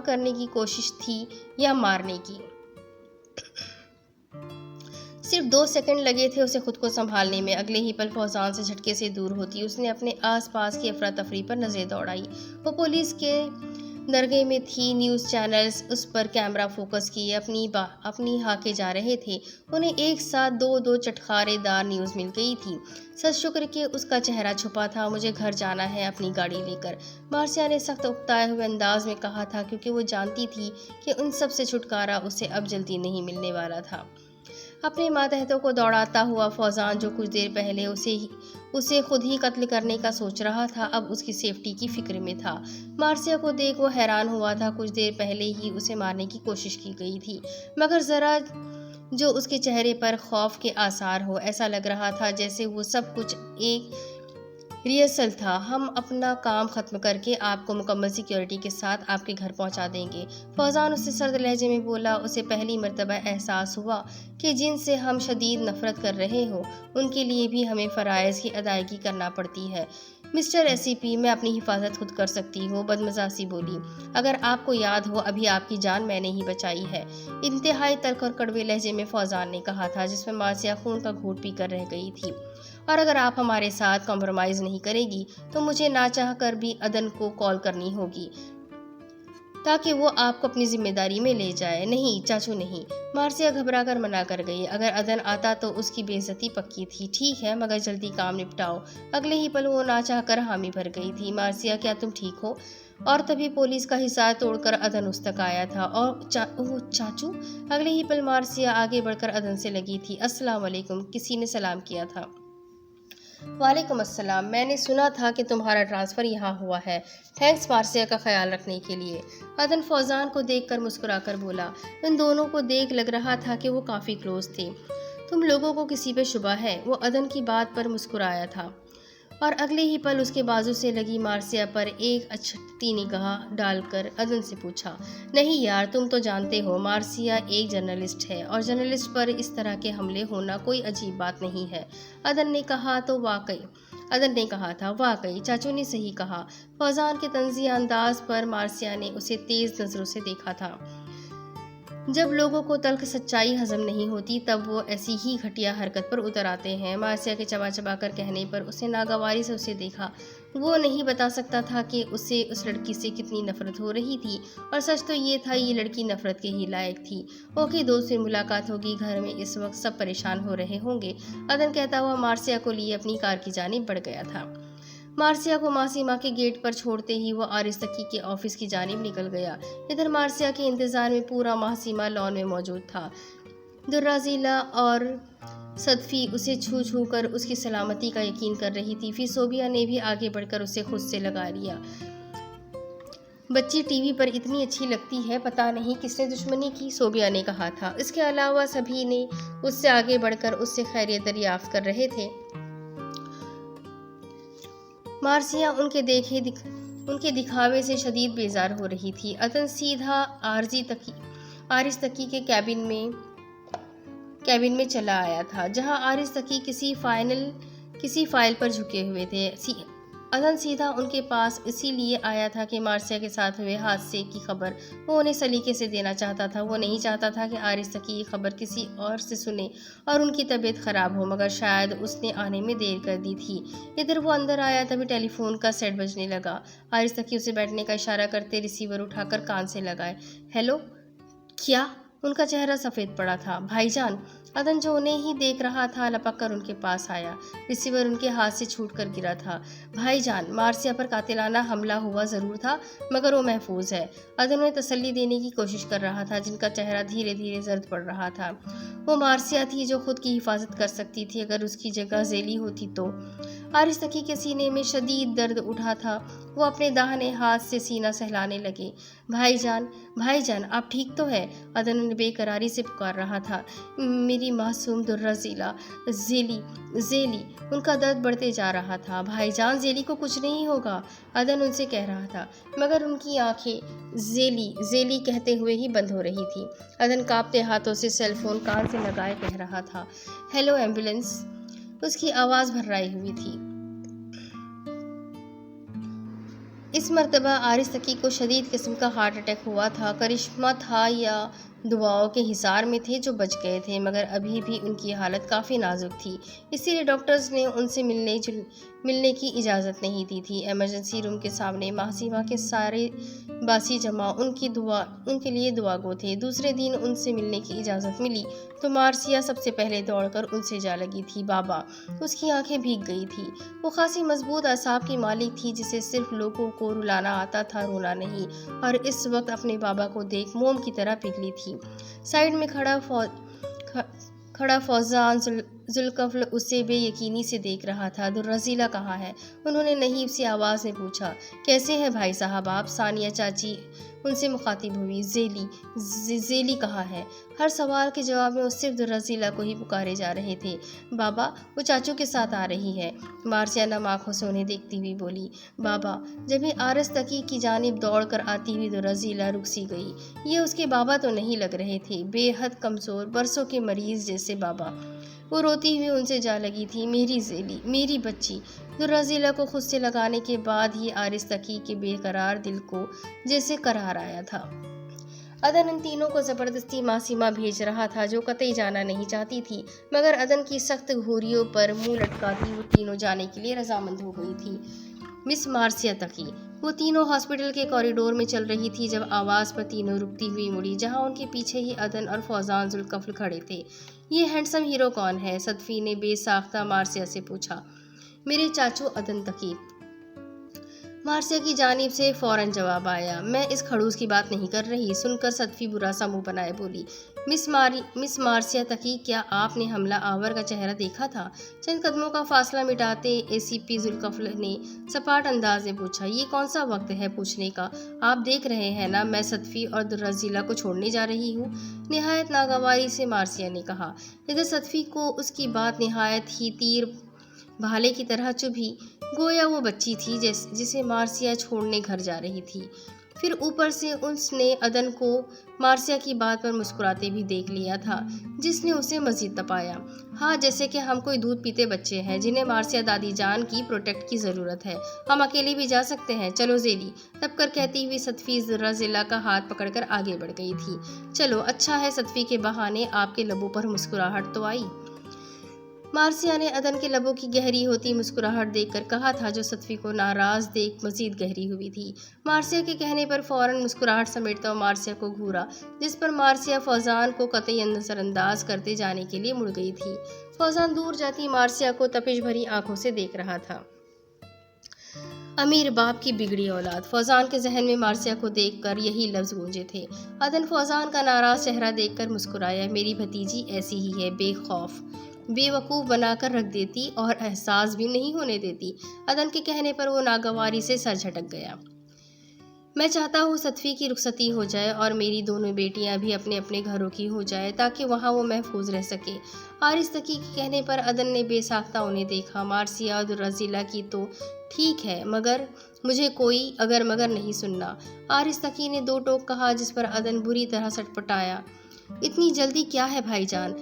Speaker 1: کرنے کی کوشش تھی یا مارنے کی؟ صرف 2 سیکنڈ لگے تھے اسے خود کو سنبھالنے میں۔ اگلے ہی پل فوزان سے جھٹکے سے دور ہوتی اس نے اپنے آس پاس کی افراتفری پر نظریں دوڑائی۔ وہ پولیس کے درگے میں تھی۔ نیوز چینلز اس پر کیمرہ فوکس کیے اپنی ہاکے جا رہے تھے۔ انہیں ایک ساتھ دو چٹخارے دار نیوز مل گئی تھی۔ سچ شکر کہ اس کا چہرہ چھپا تھا۔ مجھے گھر جانا ہے اپنی گاڑی لے کر، مارسیا نے سخت اکتائے ہوئے انداز میں کہا تھا، کیونکہ وہ جانتی تھی کہ ان سب سے چھٹکارا اسے اب جلدی نہیں ملنے والا تھا۔ اپنے ماتحتوں کو دوڑاتا ہوا فوزان، جو کچھ دیر پہلے اسے خود ہی قتل کرنے کا سوچ رہا تھا، اب اس کی سیفٹی کی فکر میں تھا۔ مارسیا کو دیکھ وہ حیران ہوا تھا۔ کچھ دیر پہلے ہی اسے مارنے کی کوشش کی گئی تھی، مگر ذرا جو اس کے چہرے پر خوف کے آثار ہو، ایسا لگ رہا تھا جیسے وہ سب کچھ ایک ریہرسل تھا۔ ہم اپنا کام ختم کر کے آپ کو مکمل سیکیورٹی کے ساتھ آپ کے گھر پہنچا دیں گے، فوزان اس سے سرد لہجے میں بولا۔ اسے پہلی مرتبہ احساس ہوا کہ جن سے ہم شدید نفرت کر رہے ہوں ان کے لیے بھی ہمیں فرائض کی ادائیگی کرنا پڑتی ہے۔ مسٹر SCP، میں اپنی حفاظت خود کر سکتی ہوں، بدمزاجی بولی۔ اگر آپ کو یاد ہو ابھی آپ کی جان میں نے ہی بچائی ہے، انتہائی تلخ اور کڑوے لہجے میں فوزان نے کہا تھا، جس میں مارسیا خون کا گھونٹ پی کر رہ گئی تھی۔ اور اگر آپ ہمارے ساتھ کمپرومائز نہیں کرے گی تو مجھے نہ چاہ کر بھی عدن کو کال کرنی ہوگی تاکہ وہ آپ کو اپنی ذمہ داری میں لے جائے۔ نہیں چاچو نہیں، مارسیا گھبرا کر منع کر گئی۔ اگر عدن آتا تو اس کی بے عزتی پکی تھی۔ ٹھیک ہے، مگر جلدی کام نپٹاؤ۔ اگلے ہی پل وہ نہ چاہ کر حامی بھر گئی تھی۔ مارسیا، کیا تم ٹھیک ہو؟ اور تبھی پولیس کا حصار توڑ کر عدن اس تک آیا تھا۔ اور چاچو! اگلے ہی پل مارسیا آگے بڑھ کر عدن سے لگی تھی۔ السلام علیکم، کسی نے سلام کیا تھا۔ وعلیکم السلام، میں نے سنا تھا کہ تمہارا ٹرانسفر یہاں ہوا ہے۔ تھینکس مارسیا کا خیال رکھنے کے لیے، عدن فوزان کو دیکھ کر مسکرا کر بولا۔ ان دونوں کو دیکھ لگ رہا تھا کہ وہ کافی کلوز تھے۔ تم لوگوں کو کسی پہ شبہ ہے؟ وہ عدن کی بات پر مسکرایا تھا اور اگلے ہی پل اس کے بازو سے لگی مارسیا پر ایک اچھٹتی نگاہ ڈال کر عدن سے پوچھا۔ نہیں یار، تم تو جانتے ہو مارسیا ایک جرنلسٹ ہے اور جرنلسٹ پر اس طرح کے حملے ہونا کوئی عجیب بات نہیں ہے۔ عدن نے کہا تھا، واقعی چاچو نے صحیح کہا۔ فوزان کے طنزیہ انداز پر مارسیا نے اسے تیز نظروں سے دیکھا تھا۔ جب لوگوں کو تلخ سچائی ہضم نہیں ہوتی تب وہ ایسی ہی گھٹیا حرکت پر اتر آتے ہیں۔ مارسیا کے چبا چبا کر کہنے پر اس نے ناگواری سے اسے دیکھا۔ وہ نہیں بتا سکتا تھا کہ اسے اس لڑکی سے کتنی نفرت ہو رہی تھی، اور سچ تو یہ تھا یہ لڑکی نفرت کے ہی لائق تھی۔ اوکے دوست، پھر ملاقات ہوگی۔ گھر میں اس وقت سب پریشان ہو رہے ہوں گے، عدن کہتا ہوا مارسیا کو لیے اپنی کار کی جانب بڑھ گیا تھا۔ مارسیا کو ماسیما کے گیٹ پر چھوڑتے ہی وہ آرزتکی کے آفس کی جانب نکل گیا۔ ادھر مارسیا کے انتظار میں پورا ماسیما لان میں موجود تھا، درہ ذیلا اور صدفی اسے چھو چھو کر اس کی سلامتی کا یقین کر رہی تھی۔ پھر صوبیہ نے بھی آگے بڑھ کر اسے خود سے لگا لیا۔ بچی ٹی وی پر اتنی اچھی لگتی ہے، پتہ نہیں کس نے دشمنی کی، صوبیہ نے کہا تھا۔ اس کے علاوہ سبھی نے اس سے آگے بڑھ کر اس سے خیریت دریافت کر رہے تھے۔ مارثیہ ان کے دکھاوے سے شدید بیزار ہو رہی تھی۔ عدن سیدھا آرز تقی کے کیبن میں چلا آیا تھا، جہاں آرز تقی کسی فائل پر جھکے ہوئے تھے۔ عدن سیدھا ان کے پاس اسی لیے آیا تھا کہ مارثیہ کے ساتھ ہوئے حادثے کی خبر وہ انہیں سلیقے سے دینا چاہتا تھا۔ وہ نہیں چاہتا تھا کہ آرز تقی یہ خبر کسی اور سے سنے اور ان کی طبیعت خراب ہو، مگر شاید اس نے آنے میں دیر کر دی تھی۔ ادھر وہ اندر آیا، تبھی ٹیلی فون کا سیٹ بجنے لگا۔ آرز تقی اسے بیٹھنے کا اشارہ کرتے ریسیور اٹھا کر کان سے لگائے۔ ہیلو، کیا؟ ان کا چہرہ سفید پڑا تھا۔ بھائی جان، عدن جو انہیں ہی دیکھ رہا تھا لپک کر ان کے پاس آیا۔ ریسیور ان کے ہاتھ سے چھوٹ کر گرا تھا۔ بھائی جان، مارثیہ پر قاتلانہ حملہ ہوا ضرور تھا، مگر وہ محفوظ ہے۔ عدن انہیں تسلی دینے کی کوشش کر رہا تھا، جن کا چہرہ دھیرے دھیرے زرد پڑ رہا تھا۔ وہ مارثیہ تھی جو خود کی حفاظت کر سکتی تھی، اگر اس کی جگہ ذیلی ہوتی تو۔ آرز تقی کے سینے میں شدید درد اٹھا تھا۔ وہ اپنے داہنے ہاتھ سے سینہ سہلانے لگے۔ بھائی جان، آپ ٹھیک تو ہے؟ عدن انہیں بے قراری سے پکار رہا تھا۔ میری معصوم درہ ذیلا، ذیلی۔ ان کا درد بڑھتے جا رہا تھا۔ بھائی جان، ذیلی کو کچھ نہیں ہوگا، عدن ان سے کہہ رہا تھا، مگر ان کی آنکھیں ذیلی کہتے ہوئے ہی بند ہو رہی تھی۔ عدن کانپتے ہاتھوں سے سیل فون کان سے لگائے کہہ رہا تھا، ہیلو ایمبولینس۔ اس کی آواز بھررائی ہوئی تھی۔ اس مرتبہ آرز تقی کو شدید قسم کا ہارٹ اٹیک ہوا تھا۔ کرشمہ تھا یا دعاؤں کے حصار میں تھے جو بچ گئے تھے، مگر ابھی بھی ان کی حالت کافی نازک تھی، اسی لیے ڈاکٹرز نے ان سے ملنے کی اجازت نہیں دی تھی۔ ایمرجنسی روم کے سامنے محسیمہ کے سارے باسی جمع ان کے لیے دعا گو تھے۔ دوسرے دن ان سے ملنے کی اجازت ملی تو مارثیہ سب سے پہلے دوڑ کر ان سے جا لگی تھی۔ بابا! اس کی آنکھیں بھیگ گئی تھیں۔ وہ خاصی مضبوط اعصاب کی مالک تھی، جسے صرف لوگوں کو رلانا آتا تھا، رونا نہیں، اور اس وقت اپنے بابا کو دیکھ موم کی طرح پگھلی تھی۔ سائیڈ میں کھڑا فوزان ذوالکفل اسے بے یقینی سے دیکھ رہا تھا۔ درہ ذیلا کہاں ہے؟ انہوں نے نحیف سی آواز میں پوچھا۔ کیسے ہیں بھائی صاحب آپ؟ ثانیہ چاچی ان سے مخاطب ہوئی۔ ذیلی کہاں ہے؟ ہر سوال کے جواب میں وہ صرف درہ ذیلا کو ہی پکارے جا رہے تھے۔ بابا، وہ چاچو کے ساتھ آ رہی ہے، مارثیہ نم آنکھوں سے انہیں دیکھتی ہوئی بولی۔ بابا! جب ہی آرز تقی کی جانب دوڑ کر آتی ہوئی درہ ذیلا رک سی گئی۔ یہ اس کے بابا تو نہیں لگ رہے تھے، بے حد کمزور، برسوں کے مریض جیسے بابا۔ وہ روتی ہوئی ان سے جا لگی تھی۔ میری ذیلی، میری بچی۔ درہ ذیلا کو خود سے لگانے کے بعد ہی آرز تقی کے بے قرار دل کو جیسے قرار آیا تھا۔ عدن ان تینوں کو زبردستی محسیمہ بھیج رہا تھا، جو قطعی جانا نہیں چاہتی تھی، مگر عدن کی سخت گھوریوں پر منہ لٹکاتی وہ تینوں جانے کے لیے رضامند ہو گئی تھی۔ مس مارثیہ تقی۔ وہ تینوں ہاسپٹل کے کوریڈور میں چل رہی تھی جب آواز پر تینوں رکتی ہوئی مڑی، جہاں ان کے پیچھے ہی عدن اور فوزان ذوالکفل کھڑے تھے۔ یہ ہینڈسم ہیرو کون ہے؟ صدفی نے بے ساختہ مارثیہ سے پوچھا۔ میرے چاچو عدن تقی۔ مارثیہ کی جانب سے فوراً جواب آیا۔ میں اس کھڑوس کی بات نہیں کر رہی۔ سن کر صدفی برا سا منہ بنائے بولی، مس مارثیہ تقی، کیا آپ نے حملہ آور کا چہرہ دیکھا تھا؟ چند قدموں کا فاصلہ مٹاتے اے سی پی ذوالکفل نے سپاٹ انداز میں پوچھا۔ یہ کون سا وقت ہے پوچھنے کا؟ آپ دیکھ رہے ہیں نا میں صدفی اور درہ ذیلا کو چھوڑنے جا رہی ہوں، نہایت ناگواری سے مارثیہ نے کہا۔ ادھر صدفی کو اس کی بات نہایت ہی تیر بھالے کی طرح چبھی، گویا وہ بچی تھی جسے مارثیہ چھوڑنے گھر جا رہی تھی۔ پھر اوپر سے اس نے عدن کو مارثیہ کی بات پر مسکراتے بھی دیکھ لیا تھا، جس نے اسے مزید تپایا۔ ہاں، جیسے کہ ہم کوئی دودھ پیتے بچے ہیں جنہیں مارثیہ دادی جان کی پروٹیکٹ کی ضرورت ہے۔ ہم اکیلے بھی جا سکتے ہیں، چلو ذیلی، تب کر کہتی ہوئی صدفی درہ ذیلا کا ہاتھ پکڑ کر آگے بڑھ گئی تھی۔ چلو، اچھا ہے، صدفی کے بہانے آپ کے لبوں پر مسکراہٹ تو آئی۔ مارثیہ نے عدن کے لبوں کی گہری ہوتی مسکراہٹ دیکھ کر کہا تھا، جو صدفی کو ناراض دیکھ مزید گہری ہوئی تھی۔ مارثیہ کے کہنے پر فوراً مسکراہٹ سمیٹتا وہ مارثیہ کو گھورا، جس پر مارثیہ فوزان کو قطعی نظر انداز کرتے جانے کے لیے مڑ گئی تھی۔ فوزان دور جاتی مارثیہ کو تپش بھری آنکھوں سے دیکھ رہا تھا۔ امیر باپ کی بگڑی اولاد۔ فوزان کے ذہن میں مارسیہ کو دیکھ کر یہی لفظ گونجے تھے۔ عدن فوزان کا ناراض چہرہ دیکھ کر مسکرایا۔ میری بھتیجی ایسی ہی ہے، بے خوف، بے وقوف بنا کر رکھ دیتی اور احساس بھی نہیں ہونے دیتی۔ عدن کے کہنے پر وہ ناگواری سے سر جھٹک گیا۔ میں چاہتا ہوں صدفی کی رخصتی ہو جائے اور میری دونوں بیٹیاں بھی اپنے اپنے گھروں کی ہو جائے تاکہ وہاں وہ محفوظ رہ سکے۔ حارث تقی کے کہنے پر عدن نے بے ساختہ انہیں دیکھا۔ مارسیہ اور دررزیلا کی تو ٹھیک ہے، مگر مجھے کوئی اگر مگر نہیں سننا۔ حارث تقی نے دو ٹوک کہا، جس پر عدن بری طرح سٹپٹایا۔ اتنی جلدی کیا ہے بھائی جان؟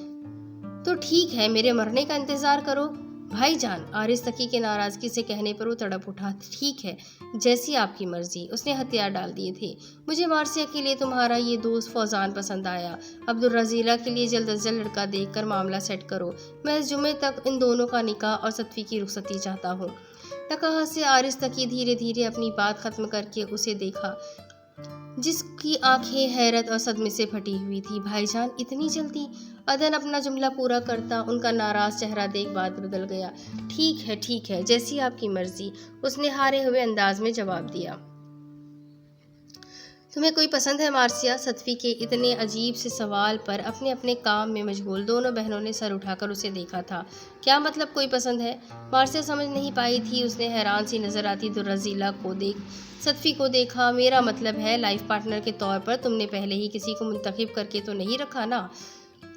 Speaker 1: تو ٹھیک ہے، میرے مرنے کا انتظار کرو۔ بھائی جان، حارث تقی کے ناراضگی سے کہنے پر وہ تڑپ اٹھا۔ ٹھیک ہے، جیسی آپ کی مرضی۔ اس نے ہتھیار ڈال دیے تھے۔ مجھے مارسیہ کے لیے تمہارا یہ دوست فوزان پسند آیا۔ عبدالرزیلہ کے لیے جلد از جلد لڑکا دیکھ کر معاملہ سیٹ کرو۔ میں اس جمعے تک ان دونوں کا نکاح اور صدفی کی رخصتی چاہتا ہوں۔ نکاح سے حارث تقی دھیرے دھیرے اپنی بات ختم کر کے اسے دیکھا، جس کی آنکھیں حیرت اور صدمے سے پھٹی ہوئی تھی۔ بھائی جان، اتنی جلدی؟ عدن اپنا جملہ پورا کرتا ان کا ناراض چہرہ دیکھ بات بدل گیا۔ ٹھیک ہے، جیسی آپ کی مرضی، اس نے ہارے ہوئے انداز میں جواب دیا۔ تمہیں کوئی پسند ہے مارسیہ؟ صدفی کے اتنے عجیب سے سوال پر اپنے اپنے کام میں مشغول دونوں بہنوں نے سر اٹھا کر اسے دیکھا تھا۔ کیا مطلب کوئی پسند ہے؟ مارسیہ سمجھ نہیں پائی تھی۔ اس نے حیران سی نظر آتی دررزیلا کو صدفی کو دیکھا۔ میرا مطلب ہے لائف پارٹنر کے طور پر تم نے پہلے ہی کسی کو منتخب کر کے تو نہیں رکھا نا؟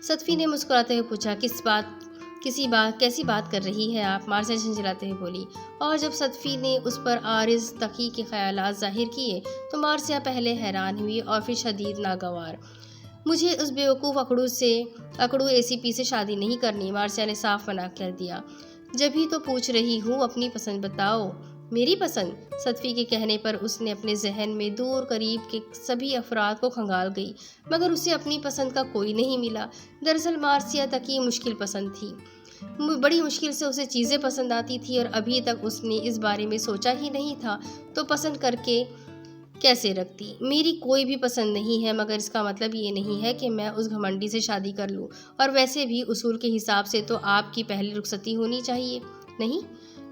Speaker 1: صدفی نے مسکراتے ہوئے پوچھا۔ کیسی بات کر رہی ہے آپ؟ مارسیہ جھنجھلاتے ہوئے بولی۔ اور جب صدفی نے اس پر حارث تقی کے خیالات ظاہر کیے تو مارسیہ پہلے حیران ہوئی اور پھر شدید ناگوار۔ مجھے اس بیوقوف اکڑو ACP سے شادی نہیں کرنی، مارسیہ نے صاف منع کر دیا۔ جبھی تو پوچھ رہی ہوں، اپنی پسند بتاؤ۔ میری پسند؟ صدفی کے کہنے پر اس نے اپنے ذہن میں دور قریب کے سبھی افراد کو کھنگال گئی، مگر اسے اپنی پسند کا کوئی نہیں ملا۔ دراصل مارسیہ تقی مشکل پسند تھی۔ بڑی مشکل سے اسے چیزیں پسند آتی تھی اور ابھی تک اس نے اس بارے میں سوچا ہی نہیں تھا تو پسند کر کے کیسے رکھتی۔ میری کوئی بھی پسند نہیں ہے، مگر اس کا مطلب یہ نہیں ہے کہ میں اس گھمنڈی سے شادی کر لوں، اور ویسے بھی اصول کے حساب سے تو آپ کی پہلی رخصتی ہونی چاہیے، نہیں؟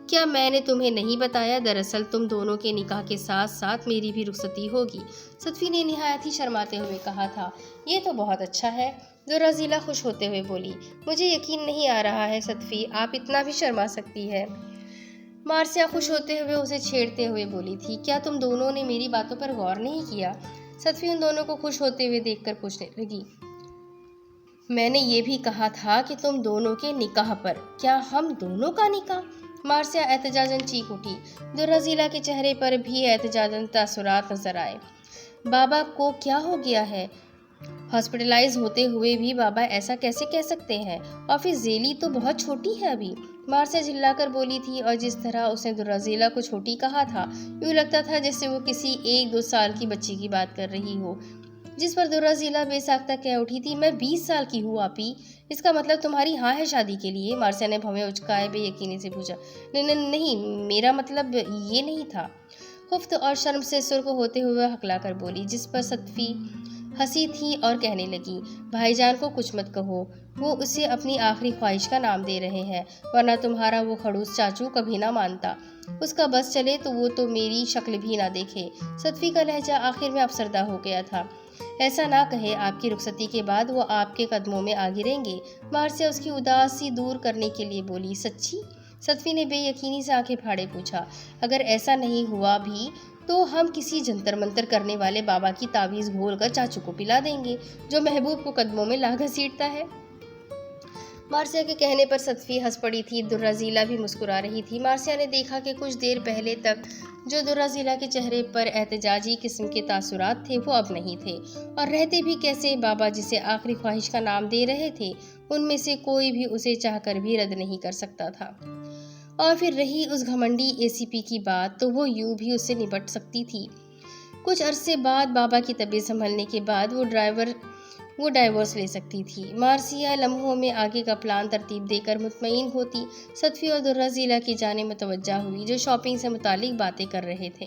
Speaker 1: کیا میں نے تمہیں نہیں بتایا؟ دراصل تم دونوں کے نکاح کے ساتھ ساتھ میری بھی رخصتی ہوگی، صدفی نے نہایت ہی شرماتے ہوئے کہا تھا۔ یہ تو بہت اچھا ہے، دررزیلا خوش ہوتے ہوئے بولی۔ مجھے یقین نہیں آ رہا ہے صدفی، آپ اتنا بھی شرما سکتی ہے۔ مارسیہ خوش ہوتے ہوئے اسے چھیڑتے ہوئے بولی تھی۔ کیا تم دونوں نے میری باتوں پر غور نہیں کیا؟ صدفی ان دونوں کو خوش ہوتے ہوئے دیکھ کر پوچھنے لگی۔ میں نے یہ بھی کہا تھا کہ تم دونوں کے نکاح پر۔ کیا ہم دونوں کا نکاح؟ مارسیہ احتجاجاً چیخ اٹھی۔ دررزیلا کے چہرے پر بھی احتجاجاً تاثرات نظر آئے۔ بابا کو کیا ہو گیا ہے؟ ہاسپٹلائز ہوتے ہوئے بھی بابا ایسا کیسے کہہ سکتے ہیں؟ اور پھر ذیلی تو بہت چھوٹی ہے ابھی، مارسیہ جھلا کر بولی تھی، اور جس طرح اس نے دررزیلا کو چھوٹی کہا تھا یوں لگتا تھا جیسے وہ کسی 1-2 سال کی بچی کی بات کر رہی ہو، جس پر دررزیلا بے ساختہ کہہ اٹھی تھی۔ میں 20 سال کی ہوں آپی، اس کا مطلب تمہاری ہاں ہے شادی کے لیے؟ مارسیہ نے بھویں اچکائے بے یقینی سے پوچھا۔ نہیں، میرا مطلب یہ نہیں تھا، خفت اور شرم سے سرخ ہوتے ہوئے ہکلا کر بولی، جس پر صدفی ہنسی تھی اور کہنے لگی، بھائی جان کو کچھ مت کہو، وہ اسے اپنی آخری خواہش کا نام دے رہے ہیں، ورنہ تمہارا وہ خڑوس چاچو کبھی نہ مانتا، اس کا بس چلے تو وہ تو میری شکل بھی نہ دیکھے۔ صدفی کا لہجہ آخر میں افسردہ ہو گیا تھا۔ ایسا نہ کہے، آپ کی رخصتی کے بعد وہ آپ کے قدموں میں آ گریں گے، مارسیہ اس کی اداسی دور کرنے کے لیے بولی۔ سچی؟ صدفی نے بے یقینی سے آنکھیں پھاڑے پوچھا۔ اگر ایسا نہیں ہوا بھی تو ہم کسی جنتر منتر کرنے والے بابا کی تعویذ گھول کر چاچو کو پلا دیں گے، جو محبوب کو قدموں میں لا گھسیٹتا ہے۔ مارسیہ کے کہنے پر صدفی ہنس پڑی تھی، دررزیلا بھی مسکرا رہی تھی۔ مارسیہ نے دیکھا کہ کچھ دیر پہلے تک جو دررزیلا کے چہرے پر احتجاجی قسم کے تاثرات تھے وہ اب نہیں تھے، اور رہتے بھی کیسے؟ بابا جسے آخری خواہش کا نام دے رہے تھے ان میں سے کوئی بھی اسے چاہ کر بھی رد نہیں کر سکتا تھا، اور پھر رہی اس گھمنڈی ACP کی بات تو وہ یوں بھی اس سے نپٹ سکتی تھی۔ کچھ عرصے بعد بابا کی طبیعت سنبھلنے کے بعد وہ ڈائیورس لے سکتی تھی۔ مارسیہ لمحوں میں آگے کا پلان ترتیب دے کر مطمئن ہوتی صدفی اور دررزیلا کی جانب متوجہ ہوئی، جو شاپنگ سے متعلق باتیں کر رہے تھے۔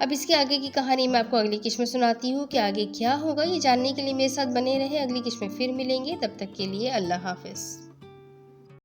Speaker 1: اب اس کے آگے کی کہانی میں آپ کو اگلی قسط میں سناتی ہوں کہ آگے کیا ہوگا۔ یہ جاننے کے لیے میرے ساتھ بنے رہیں، اگلی قسط میں پھر ملیں گے، تب تک کے لیے اللہ حافظ۔